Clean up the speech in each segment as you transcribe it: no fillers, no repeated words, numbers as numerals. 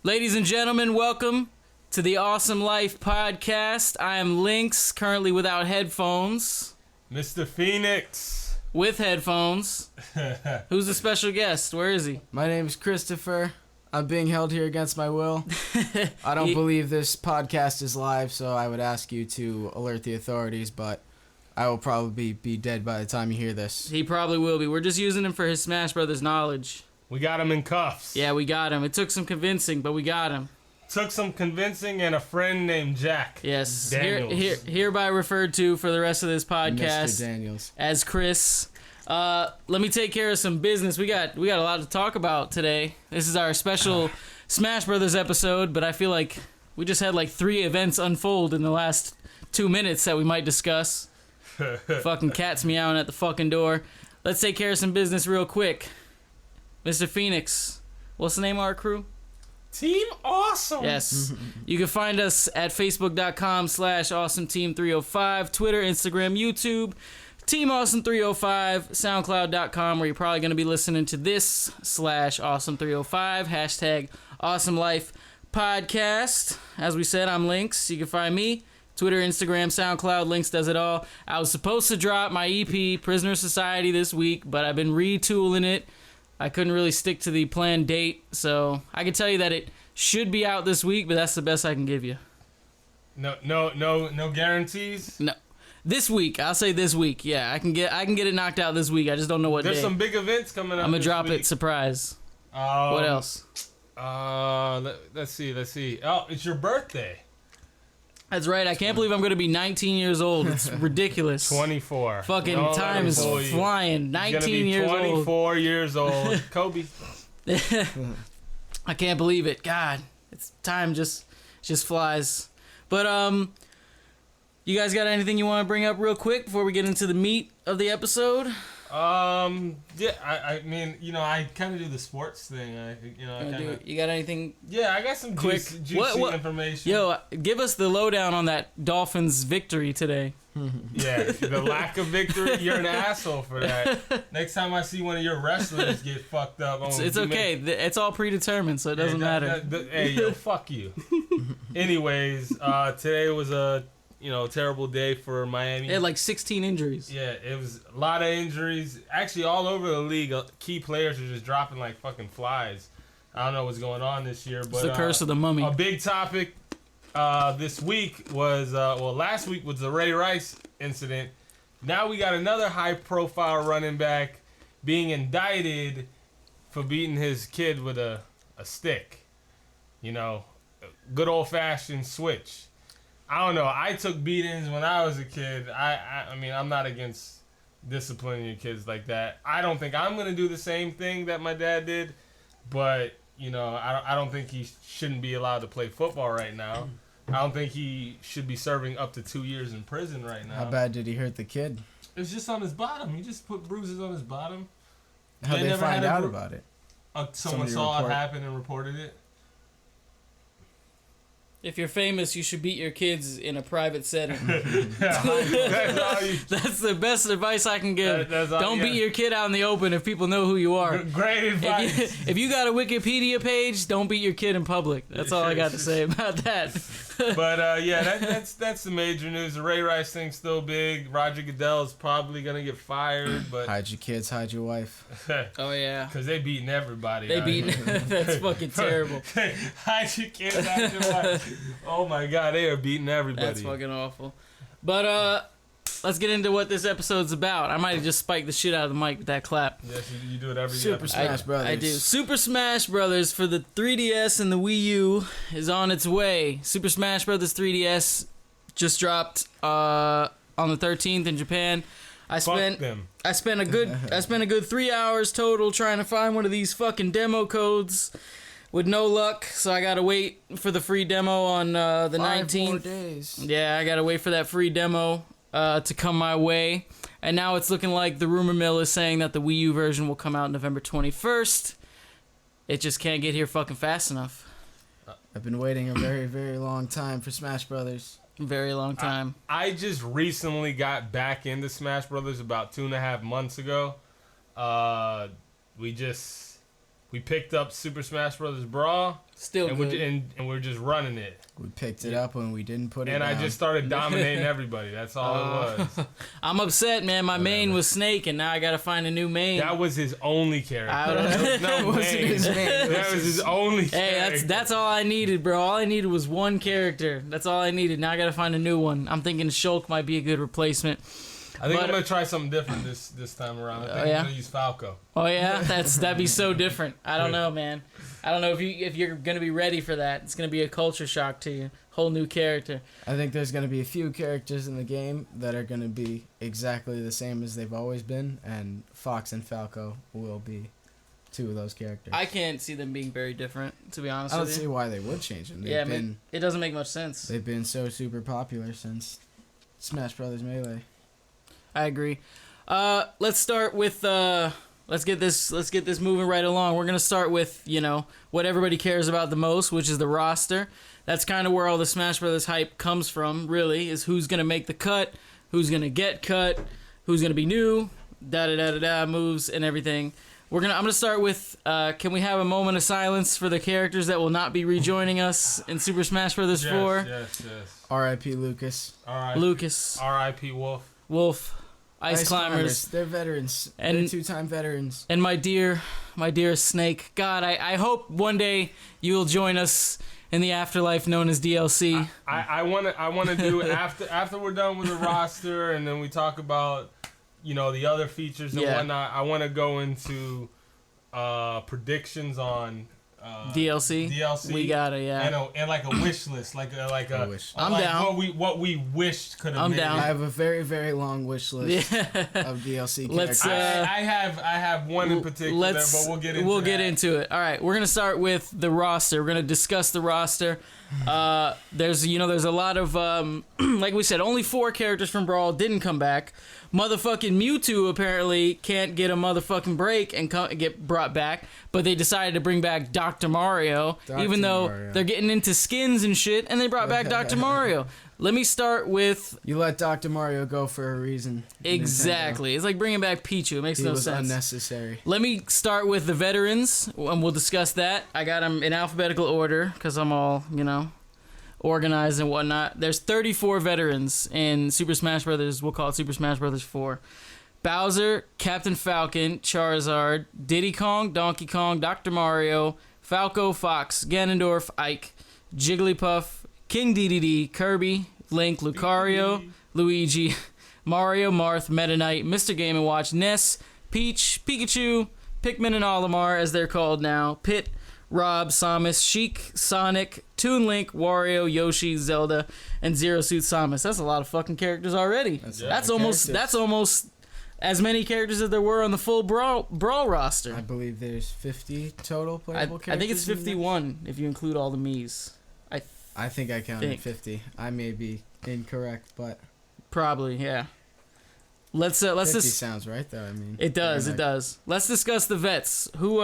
Ladies and gentlemen, welcome to the Awesome Life podcast. I am Lynx, currently without headphones. Mr. Phoenix. With headphones. Who's the special guest? Where is he? My name is Christopher. I'm being held here against my will. I don't believe this podcast is live, so I would ask you to alert the authorities, but I will probably be dead by the time you hear this. He probably will be. We're just using him for his Smash Brothers knowledge. We got him in cuffs. Yeah, we got him. It took some convincing, but we got him. Took some convincing and a friend named Jack. Yes. Daniels. Hereby referred to for the rest of this podcast Mr. Daniels. as Chris. Let me take care of some business. We got a lot to talk about today. This is our special Smash Brothers episode, but I feel like we just had like 3 events unfold in the last 2 minutes that we might discuss. Fucking cat's meowing at the fucking door. Let's take care of some business real quick. Mr. Phoenix, what's the name of our crew? Team Awesome. Yes. You can find us at facebook.com/awesometeam305, Twitter, Instagram, YouTube, Team Awesome 305, SoundCloud.com, where you're probably going to be listening to this /Awesome305, hashtag Awesome Life Podcast. As we said, I'm Lynx. You can find me, Twitter, Instagram, SoundCloud, Lynx does it all. I was supposed to drop my EP, Prisoner Society, this week, but I've been retooling it. I couldn't really stick to the planned date, so I can tell you that it should be out this week, but that's the best I can give you. No guarantees. No, this week. I'll say this week. Yeah, I can get it knocked out this week. I just don't know what There's day. some big events coming up. I'm gonna drop week. it surprise. What else? Let's see. Oh, it's your birthday. That's right. I can't believe I'm gonna be 19 years old. It's ridiculous. 24. Fucking Don't time is flying. 19 years old. 24 years old. Kobe. I can't believe it. God, it's time just flies. But you guys got anything you want to bring up real quick before we get into the meat of the episode? Yeah, I mean, I kind of do the sports thing. You got anything? Yeah, I got some quick juicy information. Yo, give us the lowdown on that Dolphins victory today. Yeah, the lack of victory. You're an asshole for that. Next time I see one of your wrestlers get fucked up, it's okay. It's all predetermined, so it doesn't matter. Hey, yo, fuck you. Anyways, today was a terrible day for Miami. They had like 16 injuries. Yeah, it was a lot of injuries. Actually, all over the league, key players are just dropping like fucking flies. I don't know what's going on this year, but it's the curse of the mummy. A big topic this week was, last week was the Ray Rice incident. Now we got another high-profile running back being indicted for beating his kid with a stick. Good old-fashioned switch. I don't know. I took beatings when I was a kid. I mean, I'm not against disciplining your kids like that. I don't think I'm going to do the same thing that my dad did, but, I don't think he shouldn't be allowed to play football right now. I don't think he should be serving up to 2 years in prison right now. How bad did he hurt the kid? It was just on his bottom. He just put bruises on his bottom. How'd they find out about it? Someone saw it happen and reported it. If you're famous, you should beat your kids in a private setting. That's the best advice I can give. Don't beat your kid out in the open if people know who you are. Great advice. If you got a Wikipedia page, don't beat your kid in public. That's all I got to say about that. But that's the major news. The Ray Rice thing's still big. Roger Goodell's probably gonna get fired. But hide your kids, hide your wife. Oh yeah, because they beating everybody. That's fucking terrible. Hide your kids, hide your wife. Oh my God, they are beating everybody. That's fucking awful. But let's get into what this episode's about. I might have just spiked the shit out of the mic with that clap. Yes, you do it every Super Smash Brothers. I do. Super Smash Brothers for the 3DS and the Wii U is on its way. Super Smash Brothers 3DS just dropped on the 13th in Japan. I spent a good 3 hours total trying to find one of these fucking demo codes. With no luck, so I gotta wait for the free demo on the 19th. 5 more days. Yeah, I gotta wait for that free demo to come my way. And now it's looking like the rumor mill is saying that the Wii U version will come out November 21st. It just can't get here fucking fast enough. I've been waiting a very, very long time for Smash Brothers. Very long time. I just recently got back into Smash Brothers about 2.5 months ago. We We picked up Super Smash Bros. Brawl. Still and good. And we're just running it. We picked it up when we didn't put it and down. I just started dominating everybody. That's all it was. I'm upset, man. My main was Snake, and now I gotta find a new main. That was his only character. I don't know. There was no wasn't main. his main. That was his only character. Hey, that's all I needed, bro. All I needed was one character. That's all I needed. Now I gotta find a new one. I'm thinking Shulk might be a good replacement. I think I'm gonna try something different this time around. I think I'm gonna use Falco. Oh yeah, that'd be so different. I don't know, man. I don't know if you're gonna be ready for that. It's gonna be a culture shock to you. Whole new character. I think there's gonna be a few characters in the game that are gonna be exactly the same as they've always been, and Fox and Falco will be two of those characters. I can't see them being very different, to be honest I don't with you. see why they would change them. It doesn't make much sense. They've been so super popular since Smash Brothers Melee. I agree. Let's start with let's get this moving right along. We're gonna start with what everybody cares about the most, which is the roster. That's kind of where all the Smash Brothers hype comes from. Really, is who's gonna make the cut, who's gonna get cut, who's gonna be new, moves and everything. I'm gonna start with. Can we have a moment of silence for the characters that will not be rejoining us in Super Smash Brothers 4? Yes. R.I.P. Lucas. R.I.P. Lucas. R.I.P. Wolf. Wolf. Ice Climbers. They're veterans. And they're two-time veterans. And my dear Snake. God, I hope one day you will join us in the afterlife known as DLC. I wanna do after we're done with the roster, and then we talk about the other features and whatnot. I want to go into predictions on DLC. We gotta, and like a wish list, like a wish. I'm down. What we wished could have. I'm made. down. I have a very, very long wish list of DLC characters. I have one in particular, but we'll get into it. All right, we're gonna start with the roster. We're gonna discuss the roster. There's a lot of like we said, only 4 characters from Brawl didn't come back. Motherfucking Mewtwo apparently can't get a motherfucking break and get brought back, but they decided to bring back Dr. Mario, even though they're getting into skins and shit, and they brought back Dr. Mario. Let me start with... You let Dr. Mario go for a reason. Exactly. Nintendo. It's like bringing back Pichu. It makes no sense. It was unnecessary. Let me start with the veterans, and we'll discuss that. I got them in alphabetical order, because I'm all, organized and whatnot. There's 34 veterans in Super Smash Brothers. We'll call it Super Smash Brothers 4. Bowser, Captain Falcon, Charizard, Diddy Kong, Donkey Kong, Dr. Mario, Falco, Fox, Ganondorf, Ike, Jigglypuff, King Dedede, Kirby, Link, Lucario, Luigi, Mario, Marth, Meta Knight, Mr. Game & Watch, Ness, Peach, Pikachu, Pikmin and Olimar, as they're called now, Pit, Rob, Samus, Sheik, Sonic, Toon Link, Wario, Yoshi, Zelda, and Zero Suit Samus. That's a lot of fucking characters already. That's almost as many characters as there were on the full Brawl roster. I believe there's 50 total playable characters. I think it's 51 if you include all the Miis. I think I counted 50. I may be incorrect, but probably, yeah. Let's 50 just sounds right though. I mean, it does. Let's discuss the vets. Who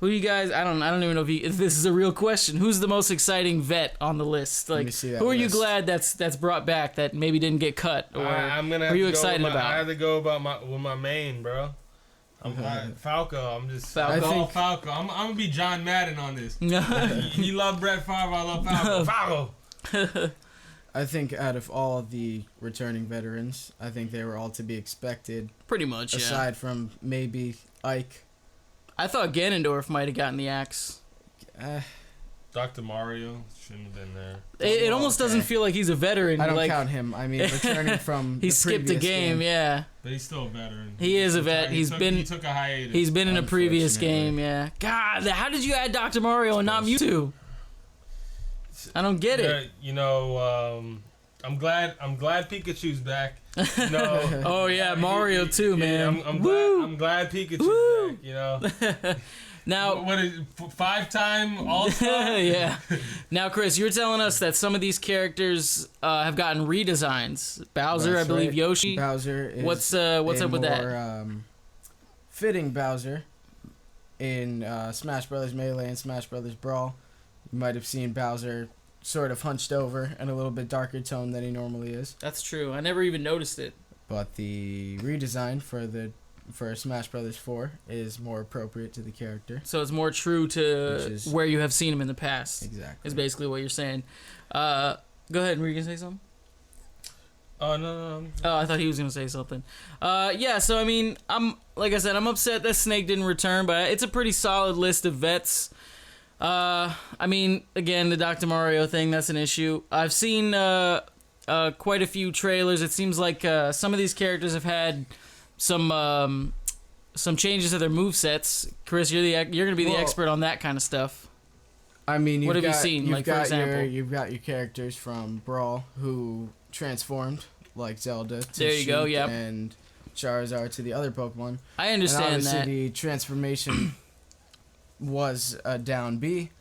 you guys? I don't even know if this is a real question. Who's the most exciting vet on the list? Like, who are you glad that's brought back that maybe didn't get cut? Or are you excited about? I have to go with my main, bro. Falco. I'm just Falco. I'm gonna be John Madden on this. You love Brett Favre. I love Falco. Falco. I think out of all the returning veterans, I think they were all to be expected. Pretty much, aside from maybe Ike. I thought Ganondorf might have gotten the axe. Dr. Mario shouldn't have been there. It almost doesn't feel like he's a veteran. I don't count him. I mean, returning from he skipped a game, yeah. But he's still a veteran. He is a vet. He took a hiatus. He's been in a previous game, yeah. God, how did you add Dr. Mario and not Mewtwo? I don't get it. I'm glad Pikachu's back. Oh yeah, Mario too, man. I'm glad Pikachu's back. Now, what is 5-time All-Star? Yeah. Now, Chris, you're telling us that some of these characters have gotten redesigns. Bowser, That's I believe. right. Yoshi. Bowser is what's up with that? Fitting Bowser in Smash Brothers Melee and Smash Brothers Brawl. You might have seen Bowser sort of hunched over and a little bit darker tone than he normally is. That's true. I never even noticed it. But the redesign for the for Smash Brothers 4 is more appropriate to the character. So it's more true to where you have seen him in the past. Exactly. Is basically what you're saying. Go ahead. Were you gonna say something? No. Oh, I thought he was gonna say something. Yeah. So I mean, like I said, I'm upset that Snake didn't return, but it's a pretty solid list of vets. I mean, again, the Dr. Mario thing, that's an issue. I've seen quite a few trailers. It seems like some of these characters have had some changes to their movesets. Chris, you're gonna be the expert on that kind of stuff. I mean, what have you seen? Like, for example, you've got your characters from Brawl who transformed, like Zelda to there you go, yep. and Charizard to the other Pokemon. I understand and obviously that. The transformation was a down B,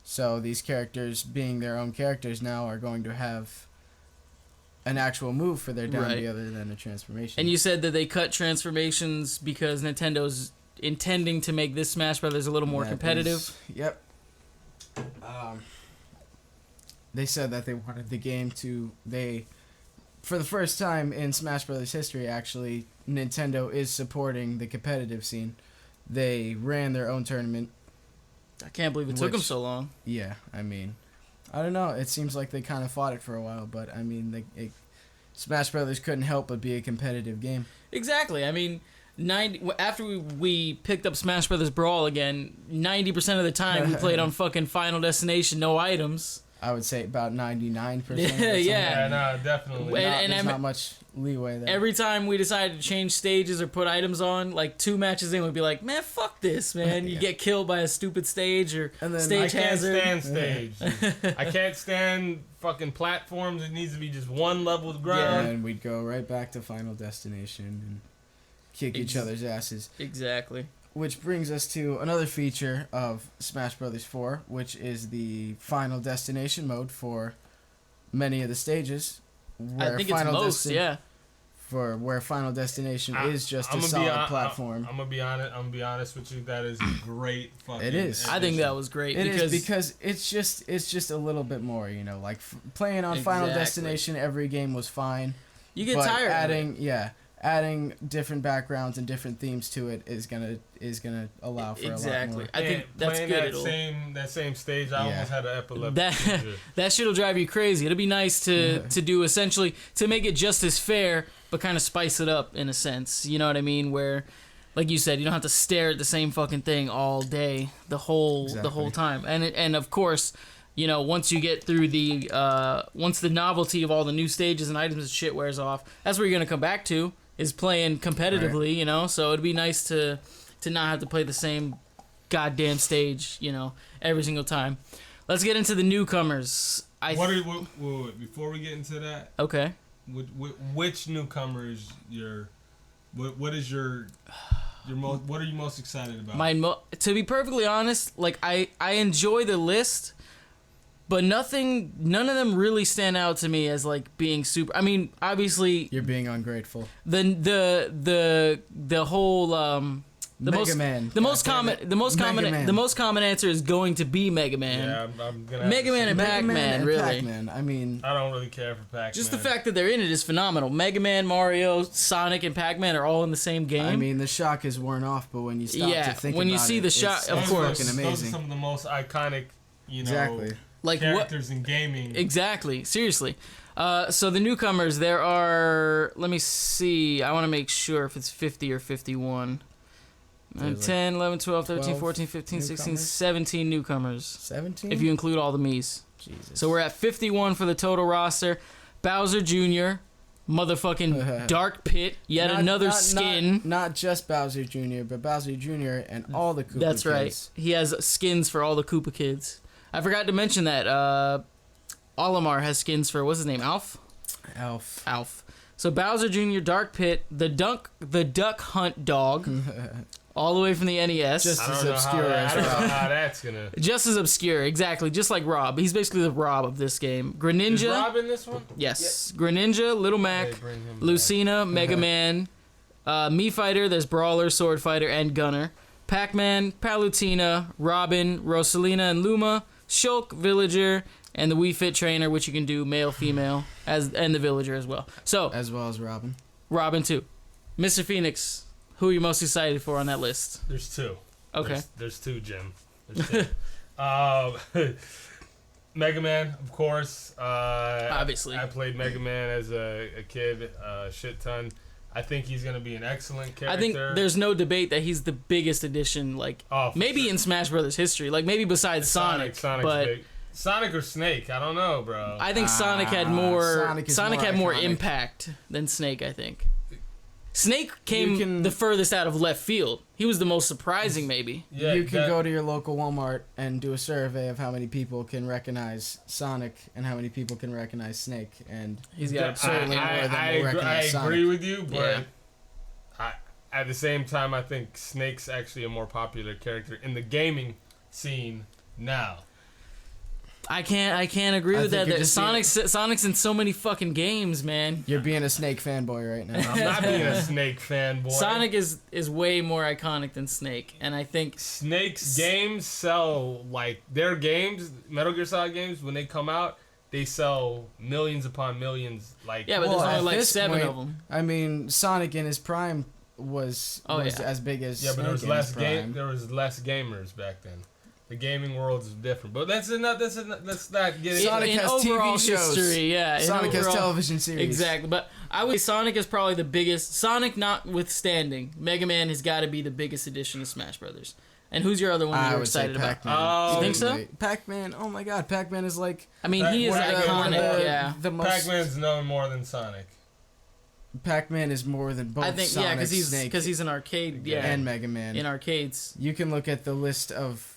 so these characters, being their own characters now, are going to have an actual move for their down B other than a transformation. And you said that they cut transformations because Nintendo's intending to make this Smash Brothers a little more competitive. Yep. They said that they wanted the game to... For the first time in Smash Brothers history, actually, Nintendo is supporting the competitive scene. They ran their own tournament. I can't believe it took them so long. Yeah, I mean, I don't know. It seems like they kind of fought it for a while, but I mean, Smash Brothers couldn't help but be a competitive game. Exactly. I mean, after we picked up Smash Brothers Brawl again, 90% of the time we played on fucking Final Destination, no items. I would say about 99%. Yeah, no, definitely. There's not much leeway there. Every time we decided to change stages or put items on, like 2 matches in, we'd be like, man, fuck this, man. You get killed by a stupid stage or stage hazard. I can't stand stage. I can't stand fucking platforms. It needs to be just one level of ground. Yeah, and we'd go right back to Final Destination and kick each other's asses. Exactly. Which brings us to another feature of Smash Brothers 4, which is the Final Destination mode for many of the stages. I think it's most, yeah. For where Final Destination is just a solid platform. I'm gonna be honest with you. That is great. Fucking it is. Addition. I think that was great. Because it's just a little bit more. You know, like playing on Final Destination, every game was fine. You get tired. Adding different backgrounds and different themes to it is gonna allow for a lot more. I think that's good. That same stage, I almost had an epilepsy. That shit'll drive you crazy. It'll be nice to do essentially to make it just as fair, but kind of spice it up in a sense. You know what I mean? Where, like you said, you don't have to stare at the same fucking thing all day, the whole time. And of course, you know, once you get through once the novelty of all the new stages and items and shit wears off, that's where you're gonna come back to. Is playing competitively, you know, so it'd be nice to not have to play the same goddamn stage, you know, every single time. Let's get into the newcomers. Before we get into that, okay, which newcomers what are you most excited about? To be perfectly honest, like I enjoy the list. But none of them really stand out to me as like being super. I mean, obviously you're being ungrateful. The whole the most common answer is going to be Mega Man. Yeah, I'm gonna Mega Man and Pac-Man, really. Pac-Man. I mean, I don't really care for Pac-Man. Just the fact that they're in it is phenomenal. Mega Man, Mario, Sonic, and Pac-Man are all in the same game. I mean, the shock is worn off, but when you stop to think when about you see it, the shock, of course, fucking amazing. Those are some of the most iconic, exactly. Like characters in gaming. Exactly. Seriously. So the newcomers, there are... Let me see. I want to make sure if it's 50 or 51. 10, 11, 12, 13, 14, 15, 16, 17 newcomers. 17? If you include all the Miis. Jesus. So we're at 51 for the total roster. Bowser Jr., motherfucking Dark Pit, another skin. Not just Bowser Jr., but Bowser Jr. and all the Koopa kids. That's right. He has skins for all the Koopa kids. I forgot to mention that Olimar has skins for, what's his name, Alf. So Bowser Jr., Dark Pit, the Duck Hunt Dog, all the way from the NES. Just as obscure as Rob. I don't know how that's gonna... Just as obscure, exactly. Just like Rob. He's basically the Rob of this game. Greninja. Is Rob in this one? Yes. Yep. Greninja, Little Mac, Lucina, Mega Man, Mii Fighter, there's Brawler, Sword Fighter, and Gunner. Pac-Man, Palutena, Robin, Rosalina, and Luma. Shulk, Villager, and the Wii Fit Trainer, which you can do male, female, and the Villager as well. So as well as Robin. Robin too. Mr. Phoenix, Who are you most excited for on that list? There's two. Okay. There's two, Jim. There's two. Mega Man, of course. Obviously. I played Mega Man as a kid a shit ton. I think he's going to be an excellent character. I think there's no debate that he's the biggest addition, like, maybe in Smash Brothers history. Like, maybe besides Sonic. Sonic's but big. Sonic or Snake? I don't know, bro. I think Sonic had more. Sonic had more iconic. impact than Snake. I think Snake came the furthest out of left field. He was the most surprising, maybe. Yeah, you can go to your local Walmart and do a survey of how many people can recognize Sonic and how many people can recognize Snake, and He's got certainly more than will recognize Sonic. I agree with you, but Yeah. at the same time, I think Snake's actually a more popular character in the gaming scene now. I can't agree with think that. you're just Sonic's in so many fucking games, man. You're being a Snake fanboy right now. I'm not being a Snake fanboy. Sonic is way more iconic than Snake, and I think Snake's games sell, like, their games, Metal Gear Solid games, when they come out, they sell millions upon millions. Like, yeah, but Well, there's at only like this 7 point, of them. I mean, Sonic in his prime was as big as yeah, but Snake there was in less his prime. there was less gamers back then. The gaming world is different, but let's not get into Sonic in has overall TV shows. history, yeah. in Sonic has overall- television series. Exactly, but I would say Sonic is probably the biggest. Sonic notwithstanding, Mega Man has got to be the biggest addition to Smash Brothers. And who's your other one I you're would say excited about? Pac-Man. You think so? Certainly. Pac-Man, oh my god, Pac-Man is like... I mean, he is One of iconic. the- Yeah, The most, Pac-Man's known more than Sonic. Pac-Man is more than both I think Sonic, because Snake, he's an arcade. Yeah, and Mega Man. in arcades. You can look at the list of,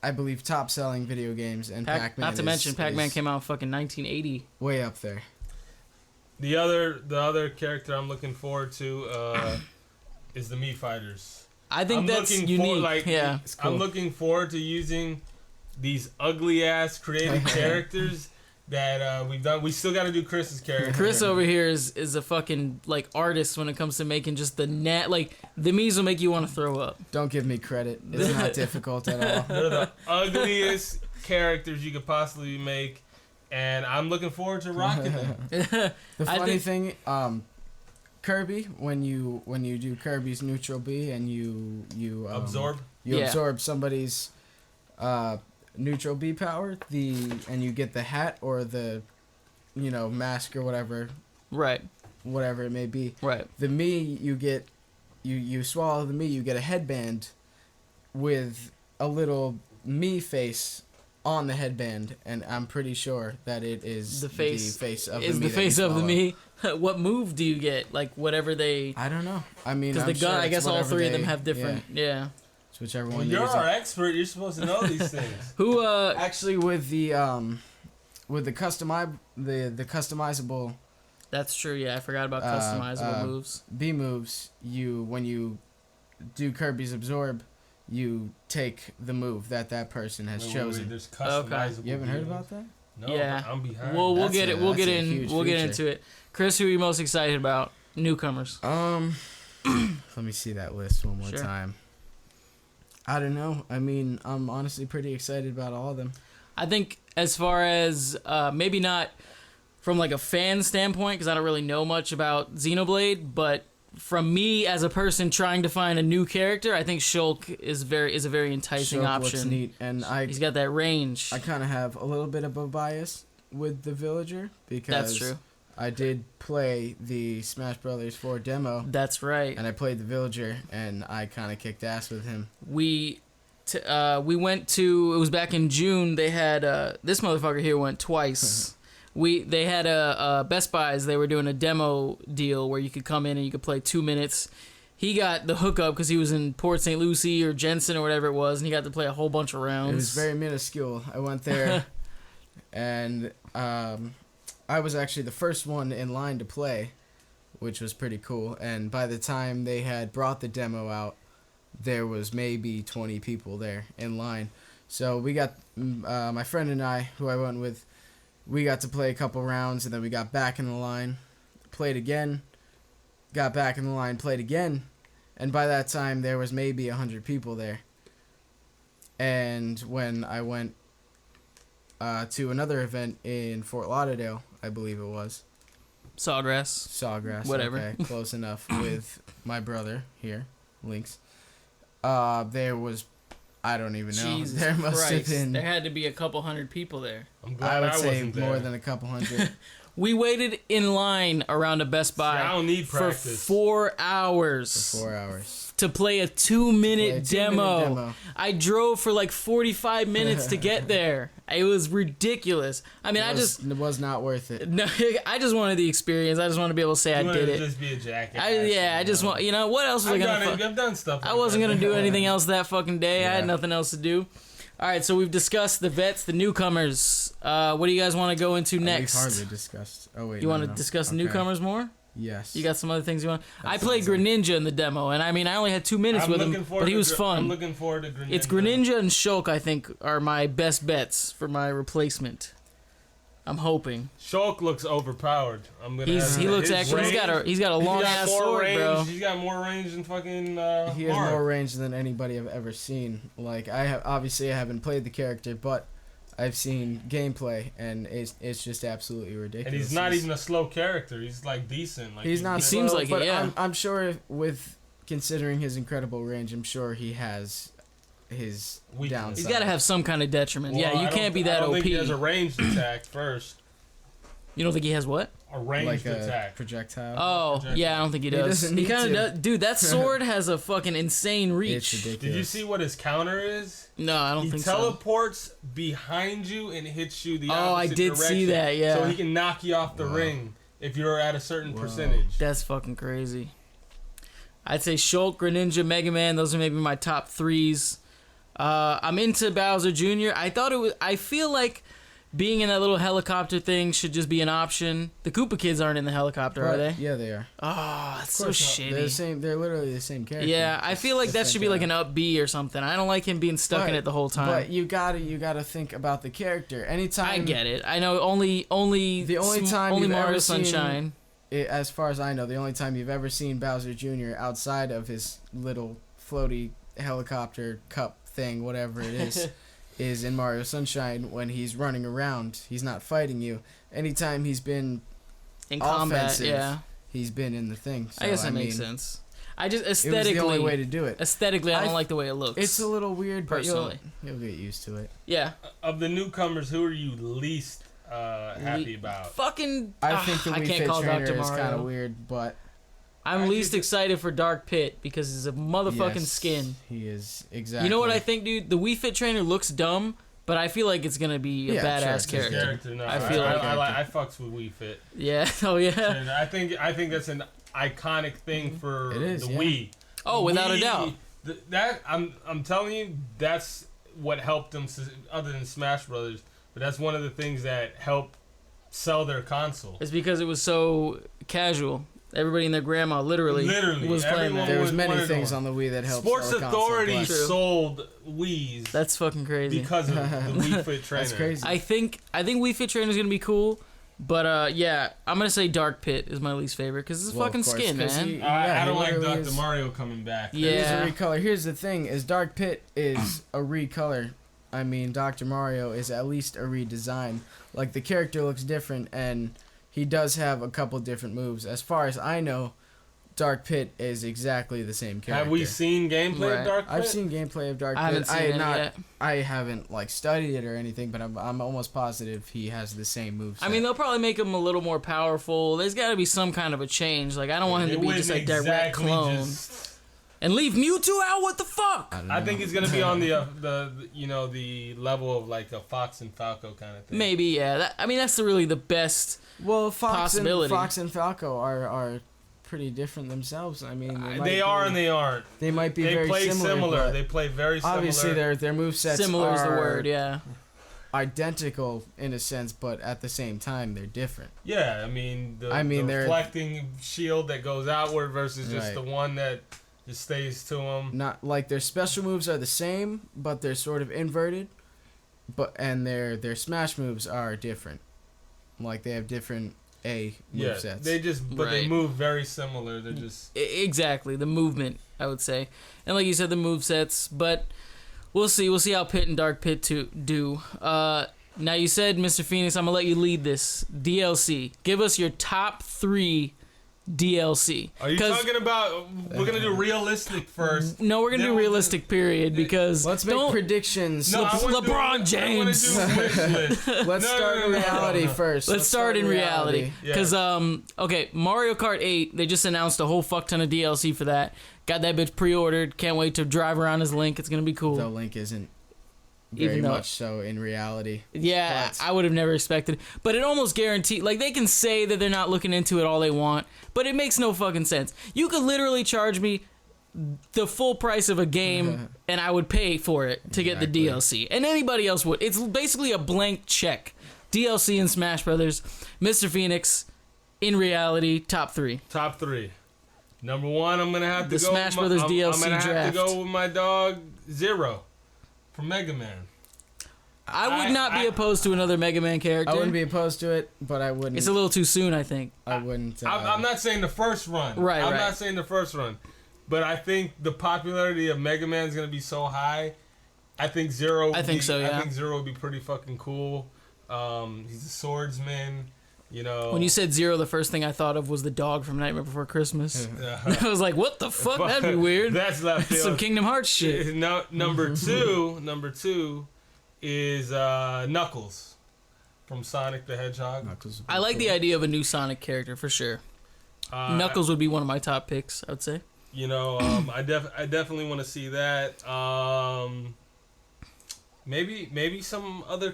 I believe, top-selling video games, and Pac-Man Not to mention, Pac-Man came out in fucking 1980. way up there. The other character I'm looking forward to is the Mii Fighters. I think that's unique. Yeah, It's cool. I'm looking forward to using these ugly ass creative characters that we've done. We still got to do Chris's character. Chris over here is a fucking like artist when it comes to making just the like the Mii's will make you want to throw up. Don't give me credit. It's not difficult at all. They're the ugliest characters you could possibly make, and I'm looking forward to rocking them. The funny thing, Kirby, when you do Kirby's neutral B and you Absorb. you Yeah. absorb somebody's neutral B power, and you get the hat or the mask or whatever Right, it may be. right. The Mii, you get you swallow the Mii, you get a headband with a little Mii face on the headband, and I'm pretty sure that it is The face of is the Mii the face that you of the swallow. Mii. What move do you get? Like whatever they. I don't know. I mean, Because I'm the gun, sure I it's guess all whatever three of them they- have different. Yeah. It's whichever one. Well, they you're use. our expert. You're supposed to know these things. Who? Actually, with the customizable That's true. Yeah, I forgot about customizable moves. B moves, when you do Kirby's absorb, you take the move that person has chosen. There's customizable. You haven't heard moves. about that? No, Yeah. I'm behind. We'll That's get a- it. We'll that's get a in. huge We'll get feature. into it. Chris, who are you most excited about? Newcomers. Let me see that list one more Sure. time. I don't know. I mean, I'm honestly pretty excited about all of them. I think as far as maybe not from like a fan standpoint, because I don't really know much about Xenoblade, but from me as a person trying to find a new character, I think Shulk is a very enticing Shulk option. looks neat, and He's got that range. I kind of have a little bit of a bias with the Villager because That's true. I did play the Smash Brothers 4 demo, That's right. and I played the Villager, and I kind of kicked ass with him. We went to, it was back in June. They had this motherfucker here went twice. They had a Best Buys. They were doing a demo deal where you could come in and you could play 2 minutes. He got the hookup because he was in Port St. Lucie or Jensen or whatever it was, and he got to play a whole bunch of rounds. It was very minuscule. I went there, and I was actually the first one in line to play, which was pretty cool. And by the time they had brought the demo out, there was maybe 20 people there in line. So we got, my friend and I, who I went with, we got to play a couple rounds, and then we got back in the line, played again, got back in the line, played again, and by that time there was maybe 100 people there. And when I went to another event in Fort Lauderdale, I believe it was, Sawgrass. Sawgrass, Whatever. okay, close enough, with my brother here, Lynx. There was, I don't even know. Jesus There must have Christ. been. There had to be a couple hundred people there. I'm I glad would I say wasn't more there. than a couple hundred. We waited in line around a Best Buy I don't need for practice. 4 hours. 4 hours. To play a 2-minute Play a 2-minute demo. demo. I drove for like 45 minutes to get there. It was ridiculous. I mean, It was not worth it. No, I just wanted the experience. I just want to be able to say I You wanted did to it. just be a jackass. I just want, what else was I gonna? I've done stuff. I wasn't gonna do anything else that fucking day. I had Yeah. nothing else to do. All right, so we've discussed the vets, the newcomers. What do you guys want to go into next? We've hardly discussed. Oh wait. You want to no. discuss the Okay. newcomers more? Yes. You got some other things you want? I That's played awesome. Greninja in the demo, and I mean, I only had 2 minutes with him, but he was fun. I'm looking forward to Greninja. It's Greninja and Shulk, I think, are my best bets for my replacement. I'm hoping. Shulk looks overpowered. He looks actually. He's got a long ass sword, range. bro. He's got more range than fucking. He has Mark. more range than anybody I've ever seen. Like I haven't played the character, but I've seen gameplay, and it's just absolutely ridiculous. And he's not even a slow character. He's like decent. Like He's not. He slow, seems like it, but yeah. I'm sure with considering his incredible range, I'm sure he has his Weakness. downside. He's got to have some kind of detriment. Well, Yeah, you I can't be don't- that I don't OP. think he has a ranged attack first. You don't think he has what? A ranged like a attack. projectile. Oh, projectile. yeah, I don't think he He does. doesn't He need kind to. of does. Dude, that sword has a fucking insane It's reach. ridiculous. Did you see what his counter is? No, I don't He think so. teleports behind you and hits you the opposite Oh, I did see direction. that, yeah. So he can knock you off the Wow. ring if you're at a certain Wow. percentage. That's fucking crazy. I'd say Shulk, Greninja, Mega Man. Those are maybe my top threes. I'm into Bowser Jr. I feel like being in that little helicopter thing should just be an option. The Koopa kids aren't in the helicopter, are But, they? Yeah, they are. Oh, that's so Of course not. They're the shitty. same. They're literally the same character. Yeah, I feel like that should be like an up B or something. I don't like him being stuck in it the whole time. But you gotta think about the character. Anytime I get it. I know only The only time only you've Mario ever seen- Sunshine. As far as I know, the only time you've ever seen Bowser Jr. outside of his little floaty helicopter cup thing, whatever it is in Mario Sunshine when he's running around. He's not fighting you. Anytime he's been In combat, offensive, yeah. he's been in the thing. So, I guess that mean, makes sense. I just It was the only aesthetically, way to do it. I don't like the way it looks. It's a little weird, but Personally. you'll get used to it. yeah. Of the newcomers, who are you least happy about? Fucking. I think the I Wii can't Fit call Trainer Dr. is kind Mario. of weird, but I'm I least just- excited for Dark Pit because he's a motherfucking yes, skin. He is exactly. You know what I think, dude? The Wii Fit Trainer looks dumb, but I feel like it's gonna be a Yeah, badass sure. His character. no, I feel like- I fucks with Wii Fit. Yeah. Oh yeah. And I think that's an iconic thing for It is, the yeah. Wii. Oh, without a Wii- doubt. That I'm telling you, that's what helped them. Other than Smash Brothers, but that's one of the things that helped sell their console. It's because it was so casual. Everybody and their grandma literally was playing everyone that. There was was many wanted things one. on the Wii that helped. Sports sell a console, Authority but- True. sold Wii's That's fucking crazy. because of the Wii Fit Trainer. That's crazy. I think Wii Fit Trainer is gonna be cool, but yeah, I'm gonna say Dark Pit is my least favorite because it's a Well, of fucking course, skin, 'cause man. he- I Yeah, don't he like literally Dr. is- Mario coming back. Yeah. He's a recolor. Here's the thing: is Dark Pit is a recolor. I mean, Dr. Mario is at least a redesign. Like the character looks different, and he does have a couple different moves. As far as I know, Dark Pit is exactly the same character. Have we seen gameplay Right. of Dark Pit? I've seen gameplay of Dark I haven't Pit. seen it yet. I haven't like studied it or anything, but I'm almost positive he has the same moves. I mean, they'll probably make him a little more powerful. There's got to be some kind of a change. Like I don't want him It to be wouldn't just a direct exactly clone just- and leave Mewtwo out. What the fuck? I think he's gonna be on the level of like a Fox and Falco kind of thing. Maybe yeah. I mean, that's really the best. well, Fox possibility. and Falco are pretty different themselves. I mean, They are and they aren't. They might be They very play similar. but They play very similar. obviously, their movesets Similar is the are word. Yeah. identical in a sense, but at the same time, they're different. Yeah, I mean the they're- reflecting shield that goes outward versus just Right. the one that just stays to them. Not like their special moves are the same, but they're sort of inverted. And their smash moves are different. Like they have different Yeah, movesets. they Right. they move very similar. They're just Exactly, the movement, I would say. And like you said, the movesets, but we'll see. We'll see how Pit and Dark Pit do. Now you said, Mr. Phoenix, I'm going to let you lead this. DLC. Give us your top 3 DLC. Are you talking about we're gonna do realistic first? No, we're gonna do realistic. Period. Because let's make predictions. No, LeBron James. Let's start in reality first. Let's start in reality. Because okay, Mario Kart 8. They just announced a whole fuck ton of DLC for that. Got that bitch pre-ordered. Can't wait to drive around as Link. It's gonna be cool. Though Link isn't very much so in reality. Yeah, I would have never expected. But it almost guaranteed. Like, they can say that they're not looking into it all they want, but it makes no fucking sense. You could literally charge me the full price of a game, and I would pay for it to get the DLC. And anybody else would. It's basically a blank check. DLC in Smash Brothers. Mr. Phoenix, in reality, top 3. Top 3. Number 1, I'm gonna have to go. Smash Brothers DLC I'm gonna draft. have to go with my dog Zero from Mega Man. I would not be opposed to another Mega Man character. I wouldn't be opposed to it, but I wouldn't. It's a little too soon, I think. I wouldn't. I'm not saying the first run. Right, I'm not saying the first run. But I think the popularity of Mega Man is going to be so high. I think Zero would I think Zero would be pretty fucking cool. He's a swordsman. You know, when you said Zero, the first thing I thought of was the dog from Nightmare Before Christmas. I was like, what the fuck? That'd be weird. That's left field. Some Kingdom Hearts shit. No, number two is Knuckles from Sonic the Hedgehog. I like the idea of a new Sonic character for sure. Knuckles would be one of my top picks, I would say. You know, I definitely want to see that. Maybe some other,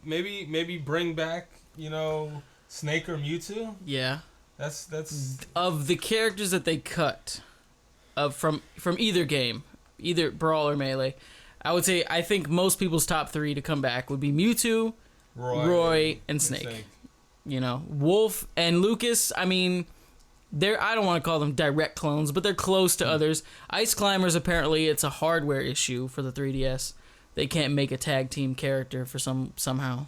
maybe bring back, you know, Snake or Mewtwo. Yeah. That's of the characters that they cut, from either game, either Brawl or Melee. I would say I think most people's top 3 to come back would be Mewtwo, Roy, and Snake. You know, Wolf and Lucas. I mean, I don't want to call them direct clones, but they're close to others. Ice Climbers, apparently, it's a hardware issue for the 3DS. They can't make a tag team character for somehow.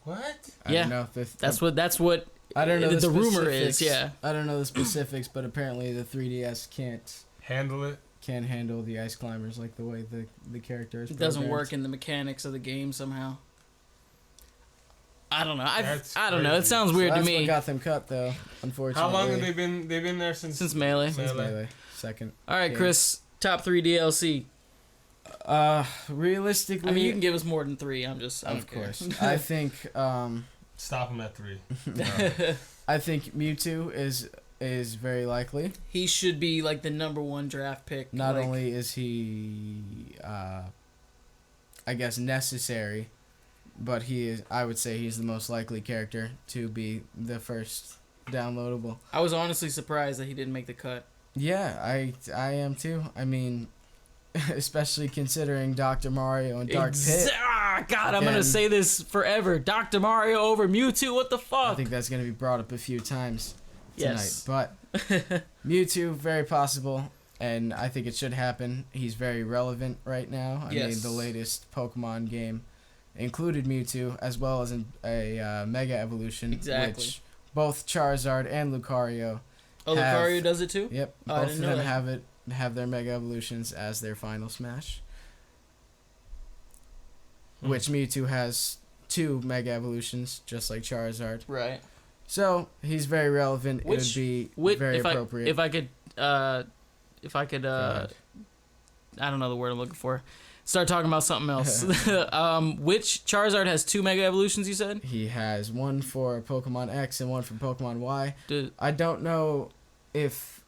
What? Yeah, I don't know that's what. I don't know the rumor is. Yeah, I don't know the specifics, but apparently the 3DS can't handle it. Can't handle the Ice Climbers like the way the character is. It doesn't work in the mechanics of the game somehow. I don't know. I don't know. It sounds weird to me. That's what got them cut, though. Unfortunately. How long have they been? They've been there since Melee. Since Melee. Second. All right, Chris. Top 3 DLC. Realistically, I mean, you can give us more than 3. Of course. I think. Stop him at 3. No. I think Mewtwo is very likely. He should be like the number 1 draft pick. Not only is he, I guess, necessary, but he is. I would say he's the most likely character to be the first downloadable. I was honestly surprised that he didn't make the cut. Yeah, I am too. I mean, especially considering Dr. Mario and Dark Pit. God, I'm gonna say this forever. Dr. Mario over Mewtwo. What the fuck? I think that's gonna be brought up a few times tonight. Yes. But Mewtwo, very possible, and I think it should happen. He's very relevant right now. I mean, the latest Pokemon game included Mewtwo as well as a Mega Evolution, which both Charizard and Lucario. Oh, Lucario does it too? Yep. Both of them have their Mega Evolutions as their final Smash. Which Mewtwo has 2 Mega Evolutions, just like Charizard. Right. So he's very relevant. It would be very appropriate. If I could, I don't know the word I'm looking for. Start talking about something else. Which Charizard has 2 Mega Evolutions? You said he has one for Pokemon X and one for Pokemon Y. I don't know if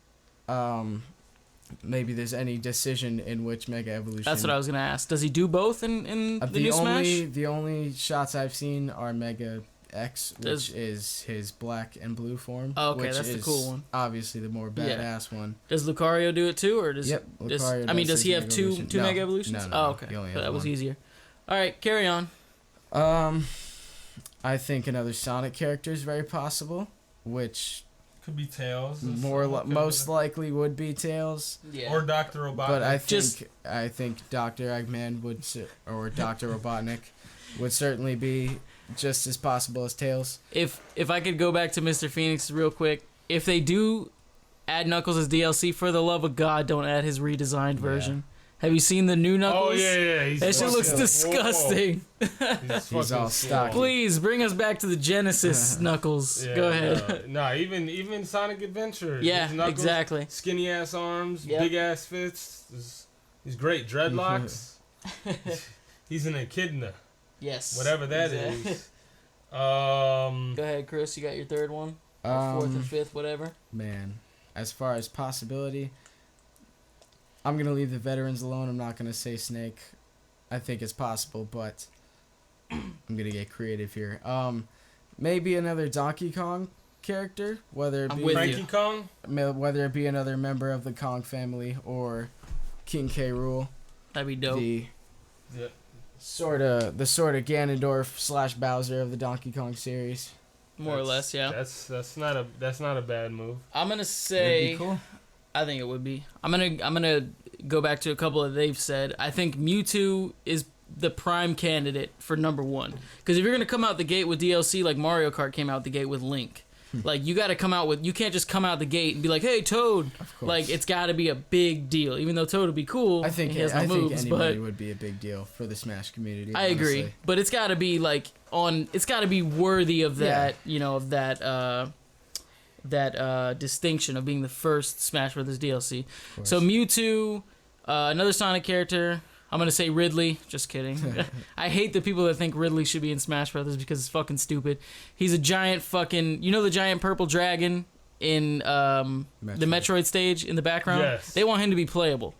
maybe there's any decision in which Mega Evolution. That's what I was gonna ask. Does he do both in the new Smash? The only shots I've seen are Mega X, which is his black and blue form. Oh, okay, that's the cool one. Obviously, the more badass one. Does Lucario do it too, or does? Yep. Lucario does he have two Mega Evolutions? No, oh, okay. That was easier. All right, carry on. I think another Sonic character is very possible, which could be Tails. Most likely would be Tails. Yeah. Or Dr. Robotnik. But I think Dr. Eggman or Dr. Robotnik would certainly be just as possible as Tails. If I could go back to Mr. Phoenix real quick, if they do add Knuckles as DLC, for the love of God, don't add his redesigned version. Have you seen the new Knuckles? Oh yeah. That shit looks disgusting. He's all stocky. Please bring us back to the Genesis Knuckles. Yeah, Go ahead. No, even Sonic Adventure. Yeah, his Knuckles, exactly. Skinny ass arms, Yep. big ass fists. He's great. Dreadlocks. He's an echidna. Yes. Whatever that is. Go ahead, Chris. You got your third one? Or fourth or fifth, whatever. Man, as far as possibility, I'm going to leave the veterans alone. I'm not going to say Snake. I think it's possible, but I'm going to get creative here. Maybe another Donkey Kong character, whether it I'm be with Frankie you. Kong. whether it be another member of the Kong family or King K. Rool. That'd be dope. The Yep. sort of Ganondorf / Bowser of the Donkey Kong series. More or less, yeah. That's not a bad move. I'm gonna say. It'd be cool. I think it would be. I'm gonna go back to a couple that they've said. I think Mewtwo is the prime candidate for number one. Because if you're gonna come out the gate with DLC, like Mario Kart came out the gate with Link, like you got to come out with. You can't just come out the gate and be like, "Hey, Toad." Of course. Like it's got to be a big deal. Even though Toad would be cool, I think he has no moves, anybody but would be a big deal for the Smash community. I agree. honestly. But it's got to be like on. It's got to be worthy of that. Yeah. You know, of that distinction of being the first Smash Brothers DLC. course. So Mewtwo, another Sonic character. I'm gonna say Ridley. Just kidding. I hate the people that think Ridley should be in Smash Brothers because it's fucking stupid. He's a giant fucking. You know the giant purple dragon in the Metroid stage in the background. Yes. They want him to be playable.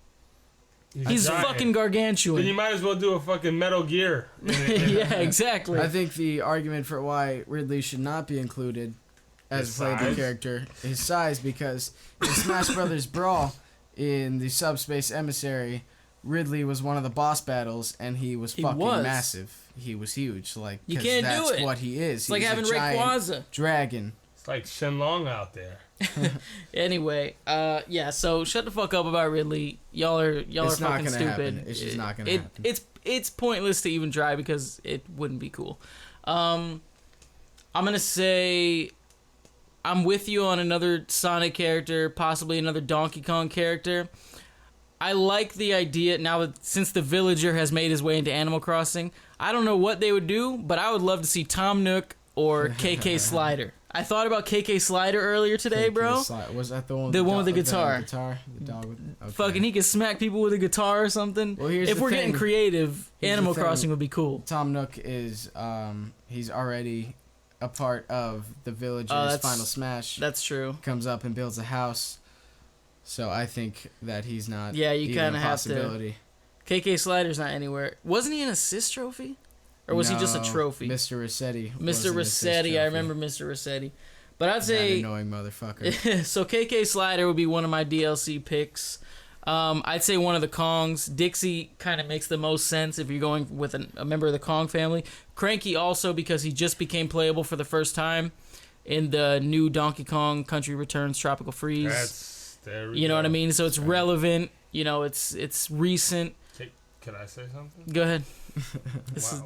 He's giant. fucking gargantuan. Then you might as well do a fucking Metal Gear. Yeah, exactly. I think the argument for why Ridley should not be included as His a playable size? character is size, because in Smash Brothers Brawl, in the Subspace Emissary, Ridley was one of the boss battles, and he was fucking was. massive. He was huge. Like, You 'cause can't do that's it. what he is. It's like He's a having giant Rayquaza. dragon. It's like Shenlong out there. Anyway, yeah. So shut the fuck up about Ridley. Y'all are It's not fucking gonna stupid. happen. It's just not gonna happen. It's pointless to even try because it wouldn't be cool. I'm gonna say I'm with you on another Sonic character, possibly another Donkey Kong character. I like the idea now that since the Villager has made his way into Animal Crossing. I don't know what they would do, but I would love to see Tom Nook or KK Slider. I thought about KK Slider earlier today, bro. Was that the one? The one with the guitar. The dog with. Okay. Fucking, he could smack people with a guitar or something. Well, here's if the we're getting thing. creative, Here's Animal the thing. Crossing would be cool. Tom Nook is he's already a part of the Villager's that's- Final Smash. That's true. Comes up and builds a house. So I think that he's not. Yeah, you even kinda a have to- possibility. KK Slider's not anywhere. Wasn't he an assist trophy? Or was he just a No, trophy? Mr. Rossetti. was Mr. an assist Rossetti, I trophy. remember Mr. Rossetti. But I'd That say annoying motherfucker. so KK Slider would be one of my DLC picks. I'd say one of the Kongs. Dixie kind of makes the most sense if you're going with a member of the Kong family. Cranky also because he just became playable for the first time in the new Donkey Kong Country Returns Tropical Freeze. There we You know go. what I mean? So it's relevant. You know, it's recent. Can I say something? Go ahead.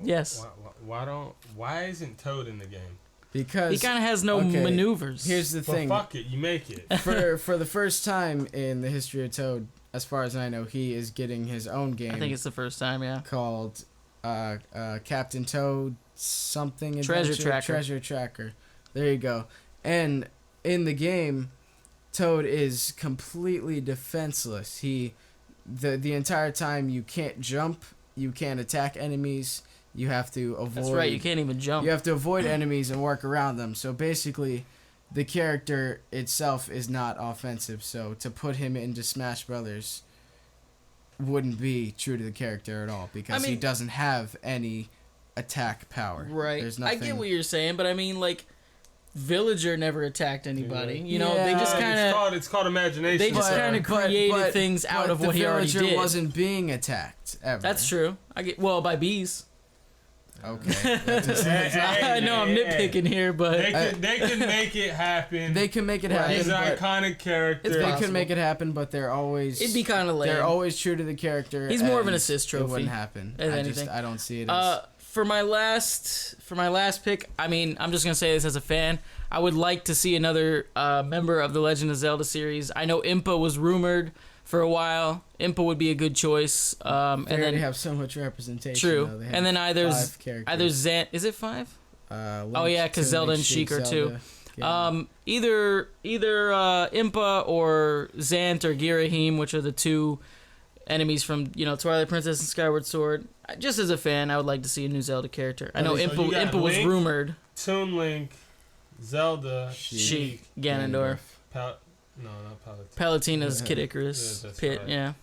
Yes. Why isn't Toad in the game? Because He kind of has no okay, maneuvers. here's the Well, thing. fuck it, you make it. for the first time in the history of Toad, as far as I know, he is getting his own game. I think it's the first time, yeah. called Captain Toad something Treasure Adventure? Tracker. Treasure Tracker. There you go. And in the game, Toad is completely defenseless. The entire time you can't jump, you can't attack enemies. You have to avoid. That's right. You can't even jump. You have to avoid enemies and work around them. So basically, the character itself is not offensive. So to put him into Smash Brothers wouldn't be true to the character at all because he mean- doesn't have any attack power. Right. There's I nothing. get what you're saying, but I mean, like, Villager never attacked anybody. Yeah. You know, they just Yeah, kind of It's called imagination. they just sir. kinda created things out of what he already The villager did. wasn't being attacked ever. That's true. I get by bees. Okay. I know I'm nitpicking here, but They can make it happen. They can make it Right. happen. He's an but iconic character. It's they possible. can make it happen, but they're always. it'd be kind of lame. They're always true to the character. He's more of an and assist It trophy wouldn't happen. than anything. I don't see it as. For my last pick, I mean, I'm just gonna say this as a fan. I would like to see another member of the Legend of Zelda series. I know Impa was rumored for a while. Impa would be a good choice. They And already then have so much representation. true. Though. They have And then either 5 characters. Zant. Is it 5? Link, Oh yeah, because Zelda and Sheik are too. Zelda. Either Impa or Zant or Girahim, which are the 2 enemies from Twilight Princess and Skyward Sword. Just as a fan, I would like to see a new Zelda character. I know So you got Impa was Link, rumored. Toon Link, Zelda, Sheik, Ganondorf, no, not Palutena. Palutena's Kid Icarus, Yeah, that's Pit. right. Yeah.